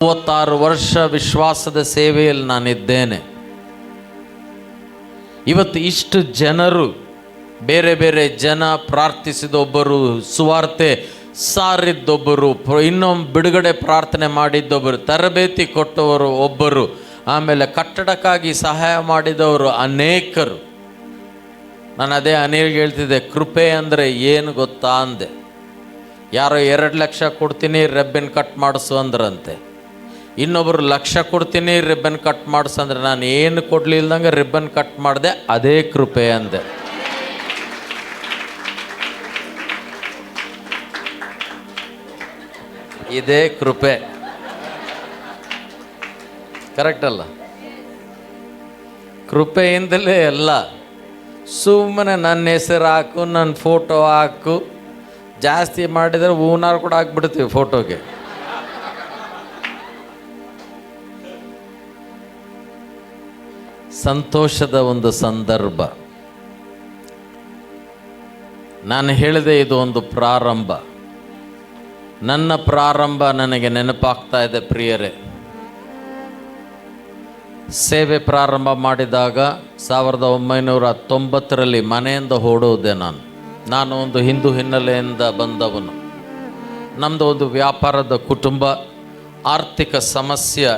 36 ವರ್ಷ ವಿಶ್ವಾಸದ ಸೇವೆಯಲ್ಲಿ ನಾನಿದ್ದೇನೆ. ಇವತ್ತು ಇಷ್ಟು ಜನರು, ಬೇರೆ ಬೇರೆ ಜನ ಪ್ರಾರ್ಥಿಸಿದೊಬ್ಬರು, ಸುವಾರ್ತೆ ಸಾರಿದ್ದೊಬ್ಬರು, ಇನ್ನೊಂದು ಬಿಡುಗಡೆ ಪ್ರಾರ್ಥನೆ ಮಾಡಿದ್ದೊಬ್ಬರು, ತರಬೇತಿ ಕೊಟ್ಟವರು ಒಬ್ಬರು, ಆಮೇಲೆ ಕಟ್ಟಡಕ್ಕಾಗಿ ಸಹಾಯ ಮಾಡಿದವರು ಅನೇಕರು. ನಾನು ಅದೇ ಅನಿಲ್ಗೆ ಹೇಳ್ತಿದ್ದೆ, ಕೃಪೆ ಅಂದರೆ ಏನು ಗೊತ್ತಾ ಅಂದೆ. ಯಾರೋ 2 ಲಕ್ಷ ಕೊಡ್ತೀನಿ ರೆಬ್ಬನ್ ಕಟ್ ಮಾಡಿಸು ಅಂದ್ರಂತೆ. ಇನ್ನೊಬ್ಬರು 1 ಲಕ್ಷ ಕೊಡ್ತೀನಿ ರಿಬ್ಬನ್ ಕಟ್ ಮಾಡಿಸಂದ್ರೆ ನಾನು ಏನು ಕೊಡಲಿಲ್ದಂಗೆ ರಿಬ್ಬನ್ ಕಟ್ ಮಾಡಿದೆ, ಅದೇ ಕೃಪೆ ಅಂದೆ. ಇದೇ ಕೃಪೆ, ಕರೆಕ್ಟ್ ಅಲ್ಲ? ಕೃಪೆಯಿಂದಲೇ ಎಲ್ಲ. ಸುಮ್ಮನೆ ನನ್ನ ಹೆಸರು ಹಾಕು, ನನ್ನ ಫೋಟೋ ಹಾಕು, ಜಾಸ್ತಿ ಮಾಡಿದರೆ ಹೂನಾರು ಕೂಡ ಹಾಕ್ಬಿಡ್ತೀವಿ ಫೋಟೋಗೆ. ಸಂತೋಷದ ಒಂದು ಸಂದರ್ಭ. ನಾನು ಹೇಳಿದೆ, ಇದು ಒಂದು ಪ್ರಾರಂಭ. ನನ್ನ ಪ್ರಾರಂಭ ನನಗೆ ನೆನಪಾಗ್ತಾ ಇದೆ ಪ್ರಿಯರೇ. ಸೇವೆ ಪ್ರಾರಂಭ ಮಾಡಿದಾಗ 1990ರಲ್ಲಿ ಮನೆಯಿಂದ ಓಡೋದೆ. ನಾನು ಒಂದು ಹಿಂದೂ ಹಿನ್ನೆಲೆಯಿಂದ ಬಂದವನು. ನಮ್ಮದು ಒಂದು ವ್ಯಾಪಾರದ ಕುಟುಂಬ, ಆರ್ಥಿಕ ಸಮಸ್ಯೆ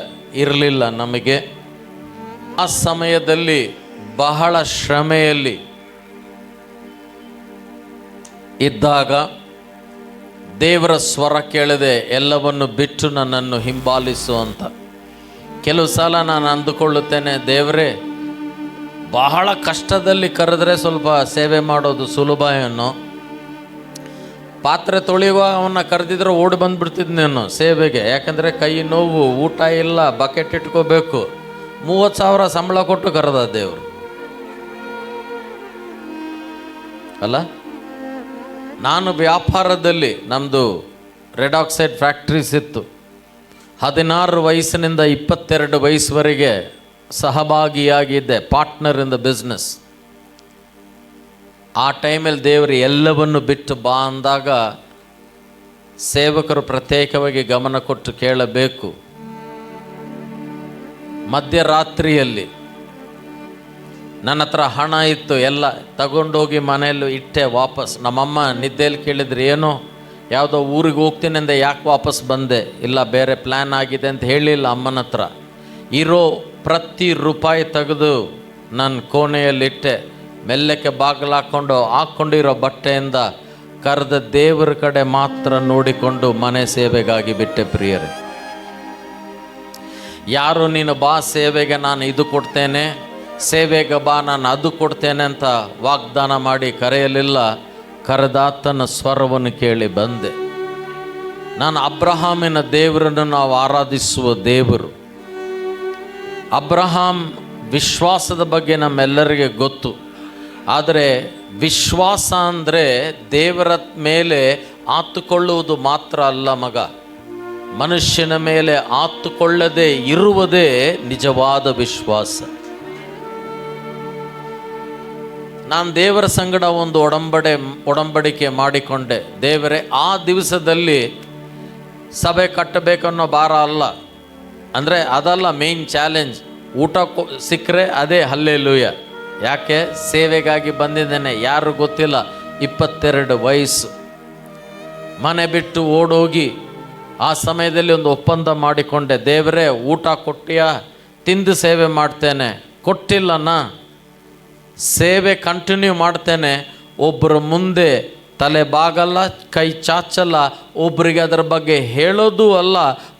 ಇರಲಿಲ್ಲ ನಮಗೆ. ಆ ಸಮಯದಲ್ಲಿ ಬಹಳ ಶ್ರಮೆಯಲ್ಲಿ ಇದ್ದಾಗ ದೇವರ ಸ್ವರ ಕೇಳಿದೆ, ಎಲ್ಲವನ್ನು ಬಿಟ್ಟು ನನ್ನನ್ನು ಹಿಂಬಾಲಿಸು ಅಂತ. ಕೆಲವು ಸಲ ನಾನು ಅಂದುಕೊಳ್ಳುತ್ತೇನೆ, ದೇವರೇ ಬಹಳ ಕಷ್ಟದಲ್ಲಿ ಕರೆದ್ರೆ ಸ್ವಲ್ಪ ಸೇವೆ ಮಾಡೋದು ಸುಲಭ ಏನೋ. ಪಾತ್ರೆ ತೊಳೆಯುವಾಗ ಅವನ್ನ ಕರೆದಿದ್ರೆ ಓಡಿ ಬಂದುಬಿಡ್ತಿದ್ನೇನು ಸೇವೆಗೆ. ಯಾಕಂದರೆ ಕೈ ನೋವು, ಊಟ ಇಲ್ಲ, ಬಕೆಟ್ ಇಟ್ಕೋಬೇಕು. 30,000 ಸಂಬಳ ಕೊಟ್ಟು ಕರೆದ ದೇವರು ಅಲ್ಲ. ನಾನು ವ್ಯಾಪಾರದಲ್ಲಿ, ನಮ್ಮದು ರೆಡ್ ಆಕ್ಸೈಡ್ ಫ್ಯಾಕ್ಟ್ರೀಸ್ ಇತ್ತು. 16 ವಯಸ್ಸಿನಿಂದ 22 ವಯಸ್ಸುವರೆಗೆ ಸಹಭಾಗಿಯಾಗಿದ್ದೆ, ಪಾರ್ಟ್ನರ್ ಇನ್ ದ ಬಿಸ್ನೆಸ್. ಆ ಟೈಮಲ್ಲಿ ದೇವರು ಎಲ್ಲವನ್ನು ಬಿಟ್ಟು ಬಾ ಅಂದಾಗ ಸೇವಕರು ಪ್ರತ್ಯೇಕವಾಗಿ ಗಮನ ಕೊಟ್ಟು ಕೇಳಬೇಕು. ಮಧ್ಯರಾತ್ರಿಯಲ್ಲಿ ನನ್ನ ಹತ್ರ ಹಣ ಇತ್ತು, ಎಲ್ಲ ತಗೊಂಡೋಗಿ ಮನೆಯಲ್ಲೂ ಇಟ್ಟೆ ವಾಪಸ್. ನಮ್ಮಮ್ಮ ನಿದ್ದೆಯಲ್ಲಿ ಕೇಳಿದ್ರು, ಏನೋ ಯಾವುದೋ ಊರಿಗೆ ಹೋಗ್ತೀನಿ ಅಂದೆ, ಯಾಕೆ ವಾಪಸ್ ಬಂದೆ? ಇಲ್ಲ, ಬೇರೆ ಪ್ಲ್ಯಾನ್ ಆಗಿದೆ ಅಂತ ಹೇಳಿಲ್ಲ ಅಮ್ಮನ ಹತ್ರ. ಇರೋ ಪ್ರತಿ ರೂಪಾಯಿ ತೆಗೆದು ನನ್ನ ಕೋಣೆಯಲ್ಲಿಟ್ಟೆ. ಮೆಲ್ಲಕ್ಕೆ ಬಾಗಿಲು ಹಾಕ್ಕೊಂಡಿರೋ ಬಟ್ಟೆಯಿಂದ ಕರೆದ ದೇವರ ಕಡೆ ಮಾತ್ರ ನೋಡಿಕೊಂಡು ಮನೆ ಸೇವೆಗಾಗಿ ಬಿಟ್ಟೆ ಪ್ರಿಯರೇ. ಯಾರು ನೀನು ಬಾ ಸೇವೆಗೆ, ನಾನು ಇದು ಕೊಡ್ತೇನೆ, ಸೇವೆಗೆ ಬಾ ನಾನು ಅದು ಕೊಡ್ತೇನೆ ಅಂತ ವಾಗ್ದಾನ ಮಾಡಿ ಕರೆಯಲಿಲ್ಲ. ಕರೆದಾತನ ಸ್ವರವನ್ನು ಕೇಳಿ ಬಂದೆ. ನಾನು ಅಬ್ರಹಾಮಿನ ದೇವರನ್ನು ನಾವು ಆರಾಧಿಸುವ ದೇವರು. ಅಬ್ರಹಾಂ ವಿಶ್ವಾಸದ ಬಗ್ಗೆ ನಮ್ಮೆಲ್ಲರಿಗೆ ಗೊತ್ತು. ಆದರೆ ವಿಶ್ವಾಸ ಅಂದರೆ ದೇವರ ಮೇಲೆ ಆತುಕೊಳ್ಳುವುದು ಮಾತ್ರ ಅಲ್ಲ ಮಗ. ಮನುಷ್ಯನ ಮೇಲೆ ಆತುಕೊಳ್ಳದೆ ಇರುವುದೇ ನಿಜವಾದ ವಿಶ್ವಾಸ. ನಾನು ದೇವರ ಸಂಗಡ ಒಂದು ಒಡಂಬಡಿಕೆ ಮಾಡಿಕೊಂಡೆ. ದೇವರೇ, ಆ ದಿವಸದಲ್ಲಿ ಸಭೆ ಕಟ್ಟಬೇಕನ್ನೋ ಭಾರ ಅಲ್ಲ, ಅಂದರೆ ಅದಲ್ಲ ಮೇನ್ ಚಾಲೆಂಜ್. ಊಟ ಸಿಕ್ಕರೆ ಅದೇ ಹಲ್ಲೆಲೂಯ. ಯಾಕೆ? ಸೇವೆಗಾಗಿ ಬಂದಿದ್ದೇನೆ. ಯಾರು ಗೊತ್ತಿಲ್ಲ, 22 ವಯಸ್ಸು, ಮನೆ ಬಿಟ್ಟು ಓಡೋಗಿ ಆ ಸಮಯದಲ್ಲಿ ಒಂದು ಒಪ್ಪಂದ ಮಾಡಿಕೊಂಡೆ. ದೇವರೇ, ಊಟ ಕೊಟ್ಟಿಯಾ? ತಿಂದು ಸೇವೆ ಮಾಡ್ತೇನೆ. ಕೊಟ್ಟಿಲ್ಲನ, ಸೇವೆ ಕಂಟಿನ್ಯೂ ಮಾಡ್ತೇನೆ. ಒಬ್ಬರ ಮುಂದೆ ತಲೆ ಬಾಗಲ್ಲ, ಕೈ ಚಾಚಲ್ಲ, ಒಬ್ಬರಿಗೆ ಅದರ ಬಗ್ಗೆ ಹೇಳೋದು ಅಲ್ಲ,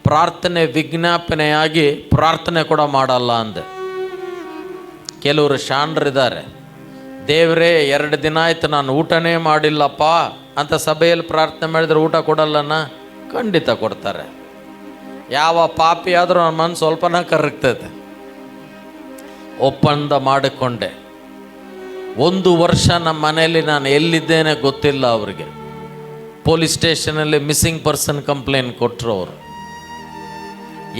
ಪ್ರಾರ್ಥನೆ ವಿಜ್ಞಾಪನೆಯಾಗಿ ಪ್ರಾರ್ಥನೆ ಕೂಡ ಮಾಡಲ್ಲ ಅಂದೆ. ಕೆಲವರು ಶಾಣ್ರಿದ್ದಾರೆ, ದೇವರೇ 2 ದಿನ ಆಯ್ತು ನಾನು ಊಟನೇ ಮಾಡಿಲ್ಲಪ್ಪ ಅಂತ ಸಭೆಯಲ್ಲಿ ಪ್ರಾರ್ಥನೆ ಮಾಡಿದರೆ ಊಟ ಕೊಡಲ್ಲನ? ಖಂಡಿತ ಕೊಡ್ತಾರೆ. ಯಾವ ಪಾಪಿ ಆದರೂ ನನ್ನ ಮನಸ್ಸು ಸ್ವಲ್ಪನ ಕರಗ್ತದೆ. ಒಪ್ಪಂದ ಮಾಡಿಕೊಂಡೆ. 1 ವರ್ಷ ನಮ್ಮ ಮನೆಯಲ್ಲಿ ನಾನು ಎಲ್ಲಿದ್ದೇನೆ ಗೊತ್ತಿಲ್ಲ ಅವರಿಗೆ. ಪೊಲೀಸ್ ಸ್ಟೇಷನಲ್ಲಿ ಮಿಸ್ಸಿಂಗ್ ಪರ್ಸನ್ ಕಂಪ್ಲೇಂಟ್ ಕೊಟ್ಟರು ಅವರು.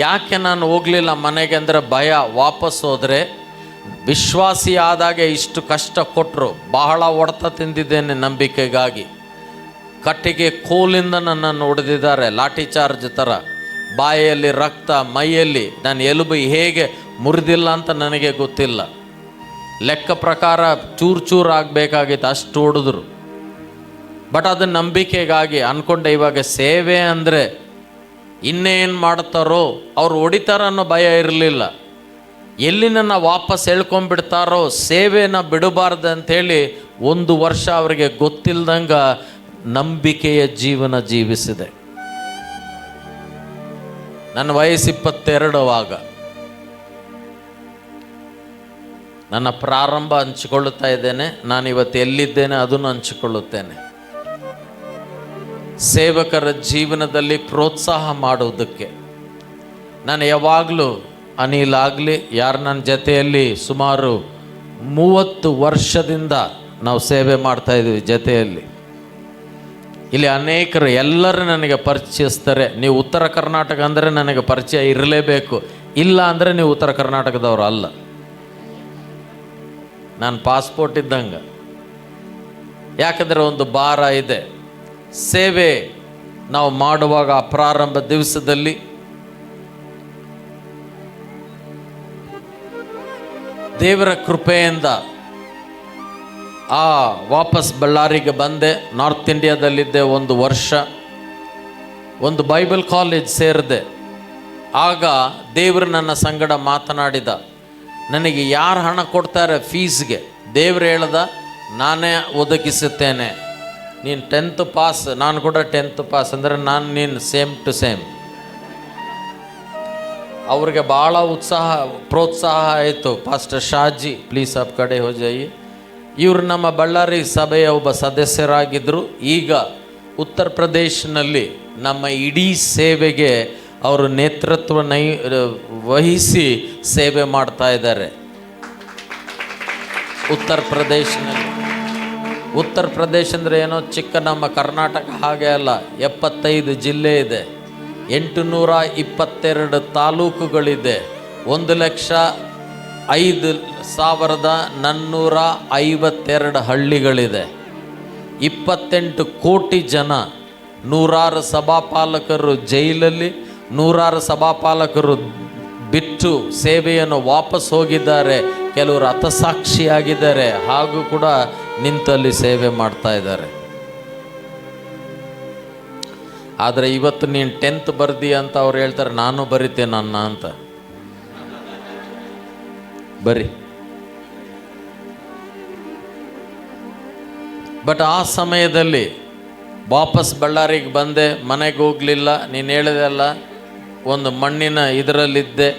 ಯಾಕೆ ನಾನು ಹೋಗಲಿಲ್ಲ ಮನೆಗೆ ಅಂದರೆ ಭಯ. ವಾಪಸ್ ಹೋದರೆ ವಿಶ್ವಾಸಿ ಆದಾಗ ಇಷ್ಟು ಕಷ್ಟ ಕೊಟ್ಟರು. ಬಹಳ ಹೊಡೆತ ತಿಂದಿದ್ದೇನೆ ನಂಬಿಕೆಗಾಗಿ. ಕಟ್ಟಿಗೆ ಕೋಲಿಂದ ನನ್ನನ್ನು ಹೊಡೆದಿದ್ದಾರೆ, ಲಾಠಿ ಚಾರ್ಜ್ ಥರ. ಬಾಯಲ್ಲಿ ರಕ್ತ, ಮೈಯಲ್ಲಿ ನನ್ನ ಎಲುಬು ಹೇಗೆ ಮುರಿದಿಲ್ಲ ಅಂತ ನನಗೆ ಗೊತ್ತಿಲ್ಲ. ಲೆಕ್ಕ ಪ್ರಕಾರ ಚೂರು ಆಗಬೇಕಾಗಿತ್ತು, ಅಷ್ಟು ಹೊಡೆದ್ರು. ಬಟ್ ಅದು ನಂಬಿಕೆಗಾಗಿ ಅಂದ್ಕೊಂಡೆ. ಇವಾಗ ಸೇವೆ ಅಂದರೆ ಇನ್ನೇನು ಮಾಡ್ತಾರೋ, ಅವ್ರು ಹೊಡಿತಾರ ಅನ್ನೋ ಭಯ ಇರಲಿಲ್ಲ. ಎಲ್ಲಿ ನನ್ನ ವಾಪಸ್ ಎಳ್ಕೊಂಡ್ಬಿಡ್ತಾರೋ, ಸೇವೆನ ಬಿಡಬಾರ್ದು ಅಂಥೇಳಿ 1 ವರ್ಷ ಅವರಿಗೆ ಗೊತ್ತಿಲ್ದಂಗ ನಂಬಿಕೆಯ ಜೀವನ ಜೀವಿಸಿದೆ. ನನ್ನ ವಯಸ್ಸು 22 ಆಗ. ನನ್ನ ಪ್ರಾರಂಭ ಹಂಚಿಕೊಳ್ಳುತ್ತಾ ಇದ್ದೇನೆ. ನಾನಿವತ್ತು ಎಲ್ಲಿದ್ದೇನೆ ಅದನ್ನು ಹಂಚಿಕೊಳ್ಳುತ್ತೇನೆ. ಸೇವಕರ ಜೀವನದಲ್ಲಿ ಪ್ರೋತ್ಸಾಹ ಮಾಡುವುದಕ್ಕೆ ನಾನು ಯಾವಾಗಲೂ, ಅನಿಲ್ ಆಗಲಿ, ಯಾರು ನನ್ನ ಜೊತೆಯಲ್ಲಿ ಸುಮಾರು 30 ವರ್ಷದಿಂದ ನಾವು ಸೇವೆ ಮಾಡ್ತಾಯಿದ್ವಿ ಜೊತೆಯಲ್ಲಿ. ಇಲ್ಲಿ ಅನೇಕರು ಎಲ್ಲರೂ ನನಗೆ ಪರಿಚಯಿಸ್ತಾರೆ. ನೀವು ಉತ್ತರ ಕರ್ನಾಟಕ ಅಂದರೆ ನನಗೆ ಪರಿಚಯ ಇರಲೇಬೇಕು, ಇಲ್ಲ ಅಂದರೆ ನೀವು ಉತ್ತರ ಕರ್ನಾಟಕದವರು ಅಲ್ಲ. ನಾನು ಪಾಸ್ಪೋರ್ಟ್ ಇದ್ದಂಗೆ. ಯಾಕಂದರೆ ಒಂದು ಭಾರ ಇದೆ. ಸೇವೆ ನಾವು ಮಾಡುವಾಗ ಆ ಪ್ರಾರಂಭ ದಿವಸದಲ್ಲಿ ದೇವರ ಕೃಪೆಯಿಂದ ವಾಪಸ್ ಬಳ್ಳಾರಿಗೆ ಬಂದೆ. ನಾರ್ತ್ ಇಂಡಿಯಾದಲ್ಲಿದ್ದೆ 1 ವರ್ಷ. ಒಂದು ಬೈಬಲ್ ಕಾಲೇಜ್ ಸೇರಿದೆ. ಆಗ ದೇವರು ನನ್ನ ಸಂಗಡ ಮಾತನಾಡಿದ. ನನಗೆ ಯಾರು ಹಣ ಕೊಡ್ತಾರೆ ಫೀಸ್ಗೆ, ದೇವರು ಹೇಳ್ದ, ನಾನೇ ಒದಗಿಸುತ್ತೇನೆ. ನೀನು 10th ಪಾಸ್, ನಾನು ಕೂಡ 10th ಪಾಸ್, ಅಂದರೆ ನಾನು ನೀನು ಸೇಮ್ ಟು ಸೇಮ್. ಅವ್ರಿಗೆ ಭಾಳ ಪ್ರೋತ್ಸಾಹ ಆಯಿತು. ಪಾಸ್ಟರ್ ಶಾಜಿ ಪ್ಲೀಸ್ ಆಪ್ ಕಡೆ ಹೋ ಜಾಯಿ. ಇವರು ನಮ್ಮ ಬಳ್ಳಾರಿ ಸಭೆಯ ಒಬ್ಬ ಸದಸ್ಯರಾಗಿದ್ದರು. ಈಗ ಉತ್ತರ ಪ್ರದೇಶನಲ್ಲಿ ನಮ್ಮ ಇಡೀ ಸೇವೆಗೆ ಅವರು ನೇತೃತ್ವ ವಹಿಸಿ ಸೇವೆ ಮಾಡ್ತಾ ಇದ್ದಾರೆ. ಉತ್ತರ ಪ್ರದೇಶನಲ್ಲಿ. ಉತ್ತರ ಪ್ರದೇಶ ಅಂದರೆ ಏನೋ ಚಿಕ್ಕ ನಮ್ಮ ಕರ್ನಾಟಕ ಹಾಗೆ ಅಲ್ಲ. 75 ಜಿಲ್ಲೆ ಇದೆ, 822 ತಾಲೂಕುಗಳಿದೆ, 1,05,452 ಹಳ್ಳಿಗಳಿದೆ, 28 ಕೋಟಿ ಜನ, 100 ಸಭಾಪಾಲಕರು ಜೈಲಲ್ಲಿ, 100 ಸಭಾಪಾಲಕರು ಬಿಟ್ಟು ಸೇವೆಯನ್ನು ವಾಪಸ್ ಹೋಗಿದ್ದಾರೆ. ಕೆಲವರು ಹತಸಾಕ್ಷಿಯಾಗಿದ್ದಾರೆ, ಹಾಗೂ ಕೂಡ ನಿಂತಲ್ಲಿ ಸೇವೆ ಮಾಡ್ತಾ ಇದ್ದಾರೆ. ಆದರೆ ಇವತ್ತು ನೀನು 10th ಬರ್ದಿ ಅಂತ ಅವ್ರು ಹೇಳ್ತಾರೆ, ನಾನು ಬರಿತೇನೆ ನನ್ನ ಅಂತ. ಬರಿ. ಬಟ್ ಆ ಸಮಯದಲ್ಲಿ ವಾಪಸ್ ಬಳ್ಳಾರಿಗೆ ಬಂದೆ, ಮನೆಗೆ ಹೋಗಲಿಲ್ಲ. ನೀನು ಹೇಳಿದೆಲ್ಲ, ಒಂದು ಮಣ್ಣಿನ ಇದರಲ್ಲಿದ್ದೆ.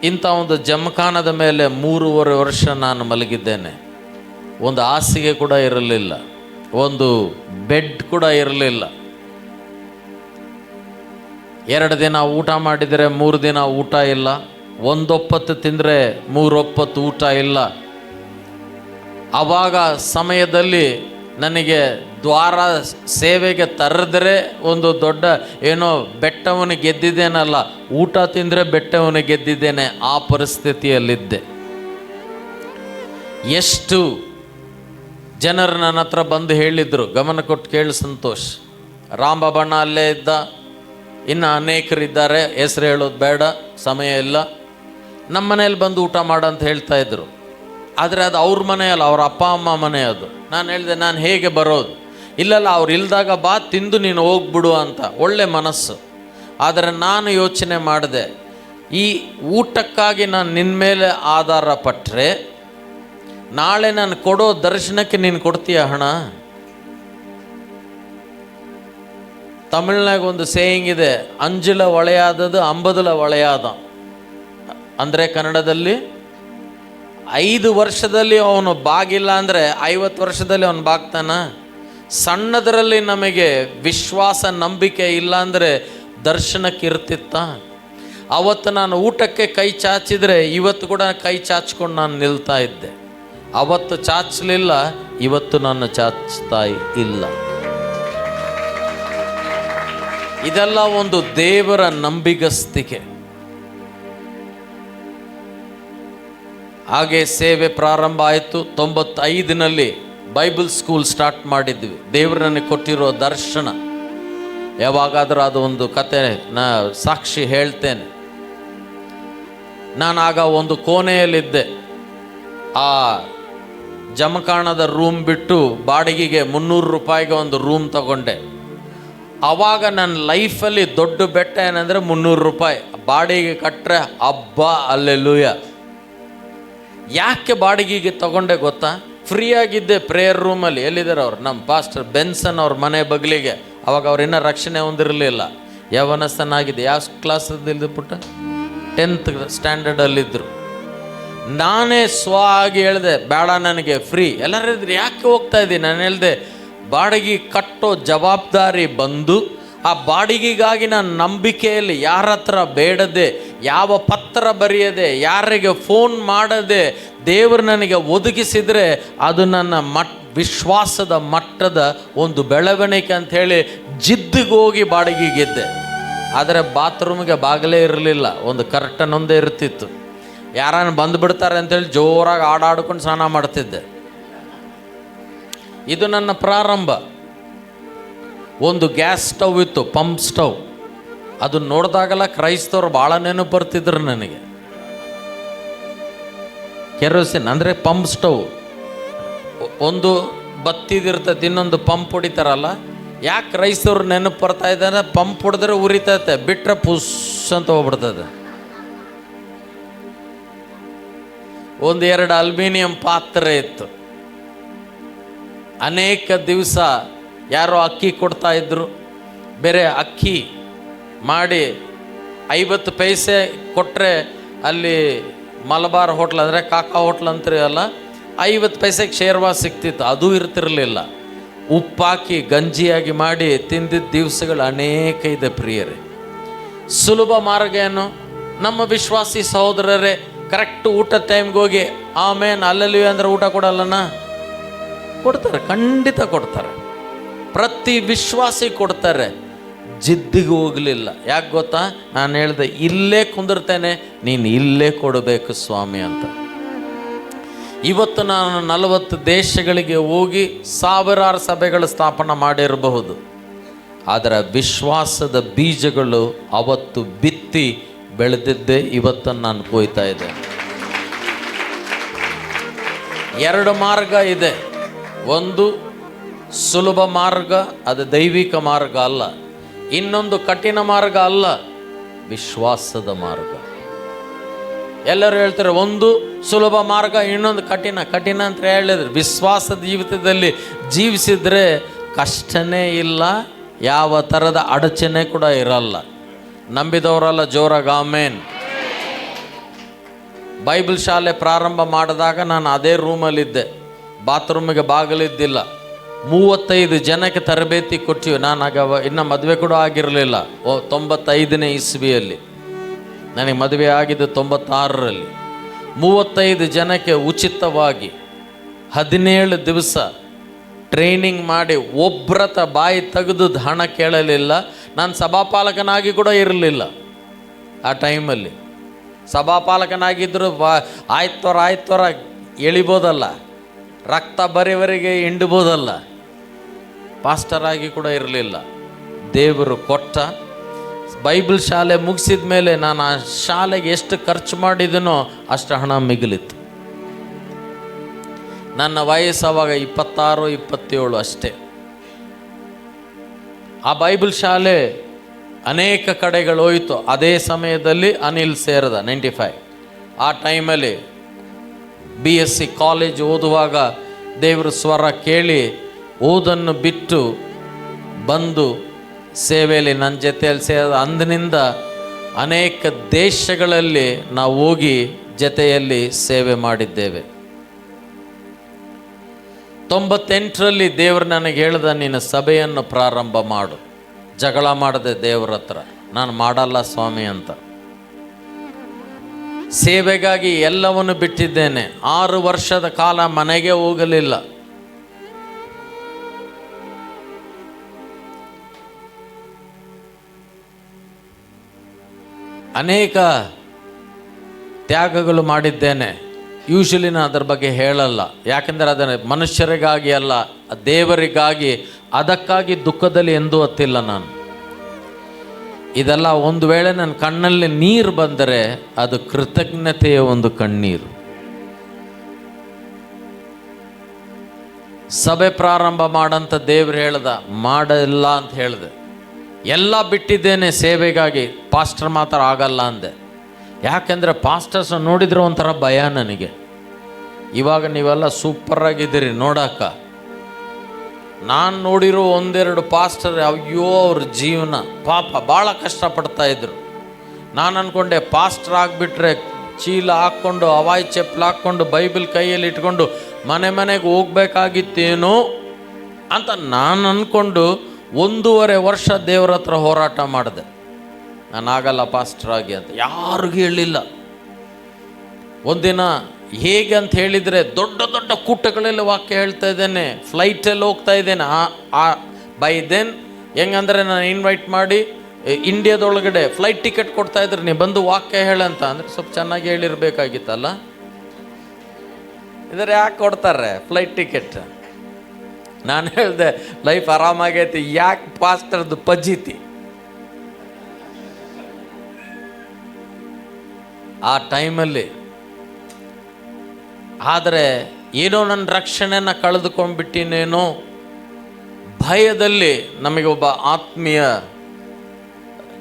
ಇಂಥ ಒಂದು ಜಮಖಾನದ ಮೇಲೆ 3.5 ವರ್ಷ ನಾನು ಮಲಗಿದ್ದೇನೆ. ಒಂದು ಹಾಸಿಗೆ ಕೂಡ ಇರಲಿಲ್ಲ, ಒಂದು ಬೆಡ್ ಕೂಡ ಇರಲಿಲ್ಲ. 2 ದಿನ ಊಟ ಮಾಡಿದರೆ 3 ದಿನ ಊಟ ಇಲ್ಲ, 1 ಹೊತ್ತು ತಿಂದರೆ 3 ಹೊತ್ತು ಊಟ ಇಲ್ಲ. ಆವಾಗ ಸಮಯದಲ್ಲಿ ನನಗೆ ದ್ವಾರ ಸೇವೆಗೆ ತರದ್ರೆ ಒಂದು ದೊಡ್ಡ ಏನೋ ಬೆಟ್ಟವನ್ನು ಗೆದ್ದಿದ್ದೇನಲ್ಲ, ಊಟ ತಿಂದರೆ ಬೆಟ್ಟವನ್ನು ಗೆದ್ದಿದ್ದೇನೆ. ಆ ಪರಿಸ್ಥಿತಿಯಲ್ಲಿದ್ದೆ. ಎಷ್ಟು ಜನರು ನನ್ನ ಹತ್ರ ಬಂದು ಹೇಳಿದರು, ಗಮನ ಕೊಟ್ಟು ಕೇಳಿ ಸಂತೋಷ್. ರಾಮಬಣ್ಣ ಅಲ್ಲೇ ಇದ್ದ, ಇನ್ನು ಅನೇಕರಿದ್ದಾರೆ, ಹೆಸರು ಹೇಳೋದು ಬೇಡ, ಸಮಯ ಇಲ್ಲ. ನಮ್ಮ ಮನೇಲಿ ಬಂದು ಊಟ ಮಾಡಂತ ಹೇಳ್ತಾಯಿದ್ರು. ಆದರೆ ಅದು ಅವ್ರ ಮನೆ ಅಲ್ಲ, ಅವ್ರ ಅಪ್ಪ ಅಮ್ಮ ಮನೆ ಅದು. ನಾನು ಹೇಳಿದೆ, ನಾನು ಹೇಗೆ ಬರೋದು? ಇಲ್ಲಲ್ಲ, ಅವ್ರು ಇಲ್ದಾಗ ಬಾ, ತಿಂದು ನೀನು ಹೋಗ್ಬಿಡು ಅಂತ. ಒಳ್ಳೆ ಮನಸ್ಸು. ಆದರೆ ನಾನು ಯೋಚನೆ ಮಾಡಿದೆ, ಈ ಊಟಕ್ಕಾಗಿ ನಾನು ನಿನ್ನ ಮೇಲೆ ಆಧಾರ ಪಟ್ಟರೆ ನಾಳೆ ನಾನು ಕೊಡೋ ದರ್ಶನಕ್ಕೆ ನೀನು ಕೊಡ್ತೀಯ ಹಣ? ತಮಿಳ್ನಾಗ ಒಂದು ಸೇಯಿಂಗ್ ಇದೆ, ಅಂಜಲ ಒಳೆಯಾದದು ಅಂಬದಲ ಒಳೆಯಾದ. ಅಂದರೆ ಕನ್ನಡದಲ್ಲಿ 5 ವರ್ಷದಲ್ಲಿ ಅವನು ಬಾಗಿಲ್ಲ ಅಂದರೆ 50 ವರ್ಷದಲ್ಲಿ ಅವನು ಬಾಗ್ತಾನ? ಸಣ್ಣದರಲ್ಲಿ ನಮಗೆ ವಿಶ್ವಾಸ ನಂಬಿಕೆ ಇಲ್ಲ ಅಂದರೆ ದರ್ಶನಕ್ಕೆ ಇರ್ತಿತ್ತ? ಅವತ್ತು ನಾನು ಊಟಕ್ಕೆ ಕೈ ಚಾಚಿದರೆ ಇವತ್ತು ಕೂಡ ಕೈ ಚಾಚ್ಕೊಂಡು ನಾನು ನಿಲ್ತಾ ಇದ್ದೆ. ಅವತ್ತು ಚಾಚಲಿಲ್ಲ, ಇವತ್ತು ನಾನು ಚಾಚ್ತಾ ಇಲ್ಲ. ಇದೆಲ್ಲ ಒಂದು ದೇವರ ನಂಬಿಗಸ್ತಿಕೆ. ಹಾಗೆ ಸೇವೆ ಪ್ರಾರಂಭ ಆಯಿತು. 95ನಲ್ಲಿ ಬೈಬಲ್ ಸ್ಕೂಲ್ ಸ್ಟಾರ್ಟ್ ಮಾಡಿದ್ವಿ. ದೇವರು ನನಗೆ ಕೊಟ್ಟಿರೋ ದರ್ಶನ. ಯಾವಾಗಾದರೂ ಅದು ಒಂದು ಕತೆ ಸಾಕ್ಷಿ ಹೇಳ್ತೇನೆ. ನಾನಾಗ ಒಂದು ಕೋಣೆಯಲ್ಲಿದ್ದೆ. ಆ ಜಮಖಾನದ ರೂಮ್ ಬಿಟ್ಟು ಬಾಡಿಗೆಗೆ 300 ರೂಪಾಯಿಗೆ ಒಂದು ರೂಮ್ ತಗೊಂಡೆ. ಆವಾಗ ನನ್ನ ಲೈಫಲ್ಲಿ ದೊಡ್ಡ ಬೆಟ್ಟ ಏನಂದರೆ 300 ರೂಪಾಯಿ ಬಾಡಿಗೆ ಕಟ್ಟರೆ ಹಬ್ಬ ಅಲ್ಲೆಲ್ಲೂಯ. ಯಾಕೆ ಬಾಡಿಗೆಗೆ ತಗೊಂಡೆ ಗೊತ್ತಾ? ಫ್ರೀಯಾಗಿದ್ದೆ ಪ್ರೇಯರ್ ರೂಮಲ್ಲಿ. ಎಲ್ಲಿದ್ದಾರೆ ಅವ್ರು? ನಮ್ಮ ಪಾಸ್ಟರ್ ಬೆನ್ಸನ್ ಅವ್ರ ಮನೆ ಬಗಲಿಗೆ. ಅವಾಗ ಅವ್ರು ಇನ್ನೂ ರಕ್ಷಣೆ ಹೊಂದಿರಲಿಲ್ಲ, ಯವನಸ್ಥನಾಗಿದೆ. ಯಾವ ಕ್ಲಾಸಲ್ಲಿದ್ದು ಪುಟ್ಟ? 10th ಸ್ಟ್ಯಾಂಡರ್ಡಲ್ಲಿದ್ದರು. ನಾನೇ ಆಗಿ ಹೇಳಿದೆ, ಬೇಡ ನನಗೆ ಫ್ರೀ. ಎಲ್ಲರೂ ಹೇಳಿದ್ರು ಯಾಕೆ ಹೋಗ್ತಾ ಇದ್ದೀನಿ? ನಾನು ಹೇಳಿದೆ, ಬಾಡಿಗೆ ಕಟ್ಟೋ ಜವಾಬ್ದಾರಿ ಬಂದು ಆ ಬಾಡಿಗೆಗಾಗಿ ನಾನು ನಂಬಿಕೆಯಲ್ಲಿ ಯಾರ ಹತ್ರ ಬೇಡದೆ, ಯಾವ ಪತ್ರ ಬರೆಯದೆ, ಯಾರಿಗೆ ಫೋನ್ ಮಾಡದೆ ದೇವರು ನನಗೆ ಒದಗಿಸಿದರೆ ಅದು ನನ್ನ ವಿಶ್ವಾಸದ ಮಟ್ಟದ ಒಂದು ಬೆಳವಣಿಗೆ ಅಂಥೇಳಿ ಜಿದ್ದಿಗೋಗಿ ಬಾಡಿಗೆಗಿದ್ದೆ. ಆದರೆ ಬಾತ್ರೂಮ್ಗೆ ಬಾಗಿಲೇ ಇರಲಿಲ್ಲ, ಒಂದು ಕರ್ಟನ್ ಒಂದೇ ಇರ್ತಿತ್ತು. ಯಾರನ್ನು ಬಂದುಬಿಡ್ತಾರೆ ಅಂತೇಳಿ ಜೋರಾಗಿ ಆಡಾಡ್ಕೊಂಡು ಸ್ನಾನ ಮಾಡ್ತಿದ್ದೆ. ಇದು ನನ್ನ ಪ್ರಾರಂಭ. ಒಂದು ಗ್ಯಾಸ್ ಸ್ಟವ್ ಇತ್ತು, ಪಂಪ್ ಸ್ಟವ್. ಅದು ನೋಡಿದಾಗೆಲ್ಲ ಕ್ರೈಸ್ತವ್ರು ಭಾಳ ನೆನಪು ಬರ್ತಿದ್ರು ನನಗೆ. ಕೆರೋಸಿನ್ ಅಂದರೆ ಪಂಪ್ ಸ್ಟವ್. ಒಂದು ಬತ್ತಿದಿರ್ತದೆ, ಇನ್ನೊಂದು ಪಂಪ್ ಹೊಡಿತಾರಲ್ಲ. ಯಾಕೆ ಕ್ರೈಸ್ತವ್ರು ನೆನಪು ಬರ್ತಾ ಇದ್ದಾರೆ? ಪಂಪ್ ಹೊಡೆದ್ರೆ ಉರಿತೈತೆ, ಬಿಟ್ಟರೆ ಪುಸ್ ಅಂತ ಹೋಗ್ಬಿಡ್ತದೆ. 1-2 ಅಲ್ಯೂಮಿನಿಯಂ ಪಾತ್ರೆ ಇತ್ತು. ಅನೇಕ ದಿವಸ ಯಾರೋ ಅಕ್ಕಿ ಕೊಡ್ತಾ ಇದ್ರು. ಬೇರೆ ಅಕ್ಕಿ ಮಾಡಿ 50 ಪೈಸೆ ಕೊಟ್ಟರೆ ಅಲ್ಲಿ ಮಲಬಾರ್ ಹೋಟ್ಲ್ ಅಂದರೆ ಕಾಕಾ ಹೋಟ್ಲ್ ಅಂತೀರಲ್ಲ, 50 ಪೈಸೆಗೆ ಶೇರ್ವಾ ಸಿಗ್ತಿತ್ತು. ಅದು ಇರ್ತಿರಲಿಲ್ಲ. ಉಪ್ಪಾಕಿ ಗಂಜಿಯಾಗಿ ಮಾಡಿ ತಿಂದಿದ್ದ ದಿವಸಗಳು ಅನೇಕ ಇದೆ ಪ್ರಿಯರೇ. ಸುಲಭ ಮಾರ್ಗ ಏನು? ನಮ್ಮ ವಿಶ್ವಾಸಿ ಸಹೋದರರೇ ಕರೆಕ್ಟ್ ಊಟದ ಟೈಮ್ಗೆ ಹೋಗಿ ಆಮೇಲೆ ಅಲ್ಲಲ್ಲಿ ಅಂದರೆ ಊಟ ಕೊಡಲ್ಲನ? ಕೊಡ್ತಾರೆ, ಖಂಡಿತ ಕೊಡ್ತಾರೆ. ಪ್ರತಿ ವಿಶ್ವಾಸಿ ಕೊಡ್ತಾರೆ. ಜಿದ್ದಿಗೆ ಹೋಗಲಿಲ್ಲ. ಯಾಕೆ ಗೊತ್ತಾ? ನಾನು ಹೇಳಿದೆ, ಇಲ್ಲೇ ಕುಂದಿರ್ತೇನೆ, ನೀನು ಇಲ್ಲೇ ಕೊಡಬೇಕು ಸ್ವಾಮಿ ಅಂತ. ಇವತ್ತು ನಾನು 40 ದೇಶಗಳಿಗೆ ಹೋಗಿ ಸಾವಿರಾರು ಸಭೆಗಳು ಸ್ಥಾಪನೆ ಮಾಡಿರಬಹುದು. ಆದರೆ ವಿಶ್ವಾಸದ ಬೀಜಗಳು ಅವತ್ತು ಬಿತ್ತಿ ಬೆಳೆದಿದ್ದೇ ಇವತ್ತನ್ನು ನಾನು ಕೊಯ್ತಾ ಇದ್ದೆ. 2 ಮಾರ್ಗ ಇದೆ. ಒಂದು ಸುಲಭ ಮಾರ್ಗ, ಅದು ದೈವಿಕ ಮಾರ್ಗ ಅಲ್ಲ. ಇನ್ನೊಂದು ಕಠಿಣ ಮಾರ್ಗ ಅಲ್ಲ, ವಿಶ್ವಾಸದ ಮಾರ್ಗ. ಎಲ್ಲರೂ ಹೇಳ್ತಾರೆ ಒಂದು ಸುಲಭ ಮಾರ್ಗ, ಇನ್ನೊಂದು ಕಠಿಣ. ಕಠಿಣ ಅಂತ ಹೇಳಿದ್ರು, ವಿಶ್ವಾಸದ ಜೀವಿತದಲ್ಲಿ ಜೀವಿಸಿದರೆ ಕಷ್ಟನೇ ಇಲ್ಲ, ಯಾವ ಥರದ ಅಡಚಣೆ ಕೂಡ ಇರಲ್ಲ. ನಂಬಿದವರಲ್ಲ ಜೋರಾಗಿ ಆಮೇನ್. ಬೈಬಲ್ ಶಾಲೆ ಪ್ರಾರಂಭ ಮಾಡಿದಾಗ ನಾನು ಅದೇ ರೂಮಲ್ಲಿದ್ದೆ. ಬಾತ್ರೂಮಿಗೆ ಬಾಗಿಲಿದ್ದಿಲ್ಲ. 35 ಜನಕ್ಕೆ ತರಬೇತಿ ಕೊಟ್ಟಿವಿ. ನಾನಾಗ ಇನ್ನು ಮದುವೆ ಕೂಡ ಆಗಿರಲಿಲ್ಲ. 95ನೇ ಇಸ್ವಿಯಲ್ಲಿ. ನನಗೆ ಮದುವೆ ಆಗಿದ್ದು 96ರಲ್ಲಿ. 35 ಜನಕ್ಕೆ ಉಚಿತವಾಗಿ 17 ದಿವಸ ಟ್ರೈನಿಂಗ್ ಮಾಡಿ ಒಬ್ರತ ಬಾಯಿ ತೆಗೆದು ಹಣ ಕೇಳಲಿಲ್ಲ. ನಾನು ಸಭಾಪಾಲಕನಾಗಿ ಕೂಡ ಇರಲಿಲ್ಲ ಆ ಟೈಮಲ್ಲಿ. ಸಭಾಪಾಲಕನಾಗಿದ್ದರೂ ಆಯ್ತವರ ಎಳಿಬೋದಲ್ಲ, ರಕ್ತ ಬರೆವರೆಗೆ ಹಿಂಡ್ಬೋದಲ್ಲ. ಪಾಸ್ಟರ್ ಆಗಿ ಕೂಡ ಇರಲಿಲ್ಲ. ದೇವರು ಕೊಟ್ಟ ಬೈಬಲ್ ಶಾಲೆ ಮುಗಿಸಿದ ಮೇಲೆ ನಾನು ಆ ಶಾಲೆಗೆ ಎಷ್ಟು ಖರ್ಚು ಮಾಡಿದನೋ ಅಷ್ಟು ಹಣ ಮಿಗಿಲಿತ್ತು. ನನ್ನ ವಯಸ್ಸು ಅವಾಗ 26-27 ಅಷ್ಟೇ. ಆ ಬೈಬಲ್ ಶಾಲೆ ಅನೇಕ ಕಡೆಗಳು ಹೋಯಿತು. ಅದೇ ಸಮಯದಲ್ಲಿ ಅನಿಲ್ ಸೇರಿದ 95. ಆ ಟೈಮಲ್ಲಿ BSc ಕಾಲೇಜ್ ಓದುವಾಗ ದೇವರ ಸ್ವರ ಕೇಳಿ ಓದನ್ನು ಬಿಟ್ಟು ಬಂದು ಸೇವೆಯಲ್ಲಿ ನನ್ನ ಜೊತೆಯಲ್ಲಿ ಸೇರಿದ. ಅಂದಿನಿಂದ ಅನೇಕ ದೇಶಗಳಲ್ಲಿ ನಾವು ಹೋಗಿ ಜೊತೆಯಲ್ಲಿ ಸೇವೆ ಮಾಡಿದ್ದೇವೆ. 98ರಲ್ಲಿ ದೇವರು ನನಗೆ ಹೇಳ್ದ, ನೀನು ಸಭೆಯನ್ನು ಪ್ರಾರಂಭ ಮಾಡು. ಜಗಳ ಮಾಡದೆ ದೇವರ ಹತ್ರ, ನಾನು ಮಾಡಲ್ಲ ಸ್ವಾಮಿ ಅಂತ. ಸೇವೆಗಾಗಿ ಎಲ್ಲವನ್ನು ಬಿಟ್ಟಿದ್ದೇನೆ. 6 ವರ್ಷದ ಕಾಲ ಮನೆಗೆ ಹೋಗಲಿಲ್ಲ. ಅನೇಕ ತ್ಯಾಗಗಳು ಮಾಡಿದ್ದೇನೆ. ಯೂಶಲಿ ನಾನು ಅದರ ಬಗ್ಗೆ ಹೇಳಲ್ಲ, ಯಾಕೆಂದರೆ ಅದನ್ನು ಮನುಷ್ಯರಿಗಾಗಿ ಅಲ್ಲ, ದೇವರಿಗಾಗಿ, ಅದಕ್ಕಾಗಿ ದುಃಖದಲ್ಲಿ ಎಂದೂ ಹತ್ತಿಲ್ಲ ನಾನು. ಇದೆಲ್ಲ ಒಂದು ವೇಳೆ ನನ್ನ ಕಣ್ಣಲ್ಲಿ ನೀರು ಬಂದರೆ ಅದು ಕೃತಜ್ಞತೆಯ ಒಂದು ಕಣ್ಣೀರು. ಸಭೆ ಪ್ರಾರಂಭ ಮಾಡಂತ ದೇವ್ರು ಹೇಳ್ದ, ಮಾಡಲ್ಲ ಅಂತ ಹೇಳಿದೆ. ಎಲ್ಲ ಬಿಟ್ಟಿದ್ದೇನೆ ಸೇವೆಗಾಗಿ, ಪಾಸ್ಟರ್ ಮಾತ್ರ ಆಗಲ್ಲ ಅಂದೆ. ಯಾಕೆಂದರೆ ಪಾಸ್ಟರ್ಸ್ ನೋಡಿದ್ರೆ ಒಂಥರ ಭಯ ನನಗೆ. ಇವಾಗ ನೀವೆಲ್ಲ ಸೂಪರಾಗಿದ್ದೀರಿ ನೋಡಕ್ಕ. ನಾನು ನೋಡಿರೋ ಒಂದೆರಡು ಪಾಸ್ಟರ್, ಅಯ್ಯೋ ಅವ್ರ ಜೀವನ ಪಾಪ ಭಾಳ ಕಷ್ಟಪಡ್ತಾ ಇದ್ರು. ನಾನು ಅಂದ್ಕೊಂಡೆ ಪಾಸ್ಟರ್ ಆಗಿಬಿಟ್ರೆ ಚೀಲ ಹಾಕ್ಕೊಂಡು ಹವಾಯಿ ಚಪ್ಪಲಿ ಹಾಕ್ಕೊಂಡು ಬೈಬಲ್ ಕೈಯಲ್ಲಿ ಇಟ್ಕೊಂಡು ಮನೆಗೆ ಹೋಗ್ಬೇಕಾಗಿತ್ತೇನೋ ಅಂತ ನಾನು ಅಂದ್ಕೊಂಡು 1.5 ವರ್ಷ ದೇವ್ರ ಹತ್ರ ಹೋರಾಟ ಮಾಡಿದೆ. ನಾನಾಗಲ್ಲ ಪಾಸ್ಟರ್ ಆಗಿ ಅಂತ, ಯಾರಿಗೂ ಹೇಳಿಲ್ಲ. ಒಂದಿನ ಹೇಗೆ ಅಂತ ಹೇಳಿದರೆ, ದೊಡ್ಡ ದೊಡ್ಡ ಕೂಟಗಳಲ್ಲಿ ವಾಕ್ಯ ಹೇಳ್ತಾ ಇದ್ದೇನೆ, ಫ್ಲೈಟಲ್ಲಿ ಹೋಗ್ತಾ ಇದ್ದೇನೆ. ಬೈ ದೆನ್ ಹೆಂಗಂದರೆ ನಾನು ಇನ್ವೈಟ್ ಮಾಡಿ ಇಂಡಿಯಾದೊಳಗಡೆ ಫ್ಲೈಟ್ ಟಿಕೆಟ್ ಕೊಡ್ತಾ ಇದ್ರು, ನೀ ಬಂದು ವಾಕ್ಯ ಹೇಳಂತ. ಅಂದರೆ ಸ್ವಲ್ಪ ಚೆನ್ನಾಗಿ ಹೇಳಿರ್ಬೇಕಾಗಿತ್ತಲ್ಲ. ಇದ್ರೆ ಯಾಕೆ ಕೊಡ್ತಾರೆ ಫ್ಲೈಟ್ ಟಿಕೆಟ್? ನಾನು ಹೇಳಿದೆ ಲೈಫ್ ಆರಾಮಾಗೈತಿ, ಯಾಕೆ ಪಾಸ್ಟರ್ದು ಪಜ್ಜಿತಿ. ಆ ಟೈಮಲ್ಲಿ ಆದರೆ ಏನೋ ನನ್ನ ರಕ್ಷಣೆನ ಕಳೆದುಕೊಂಡ್ಬಿಟ್ಟಿನೇನೋ ಭಯದಲ್ಲಿ ನಮಗೆ ಒಬ್ಬ ಆತ್ಮೀಯ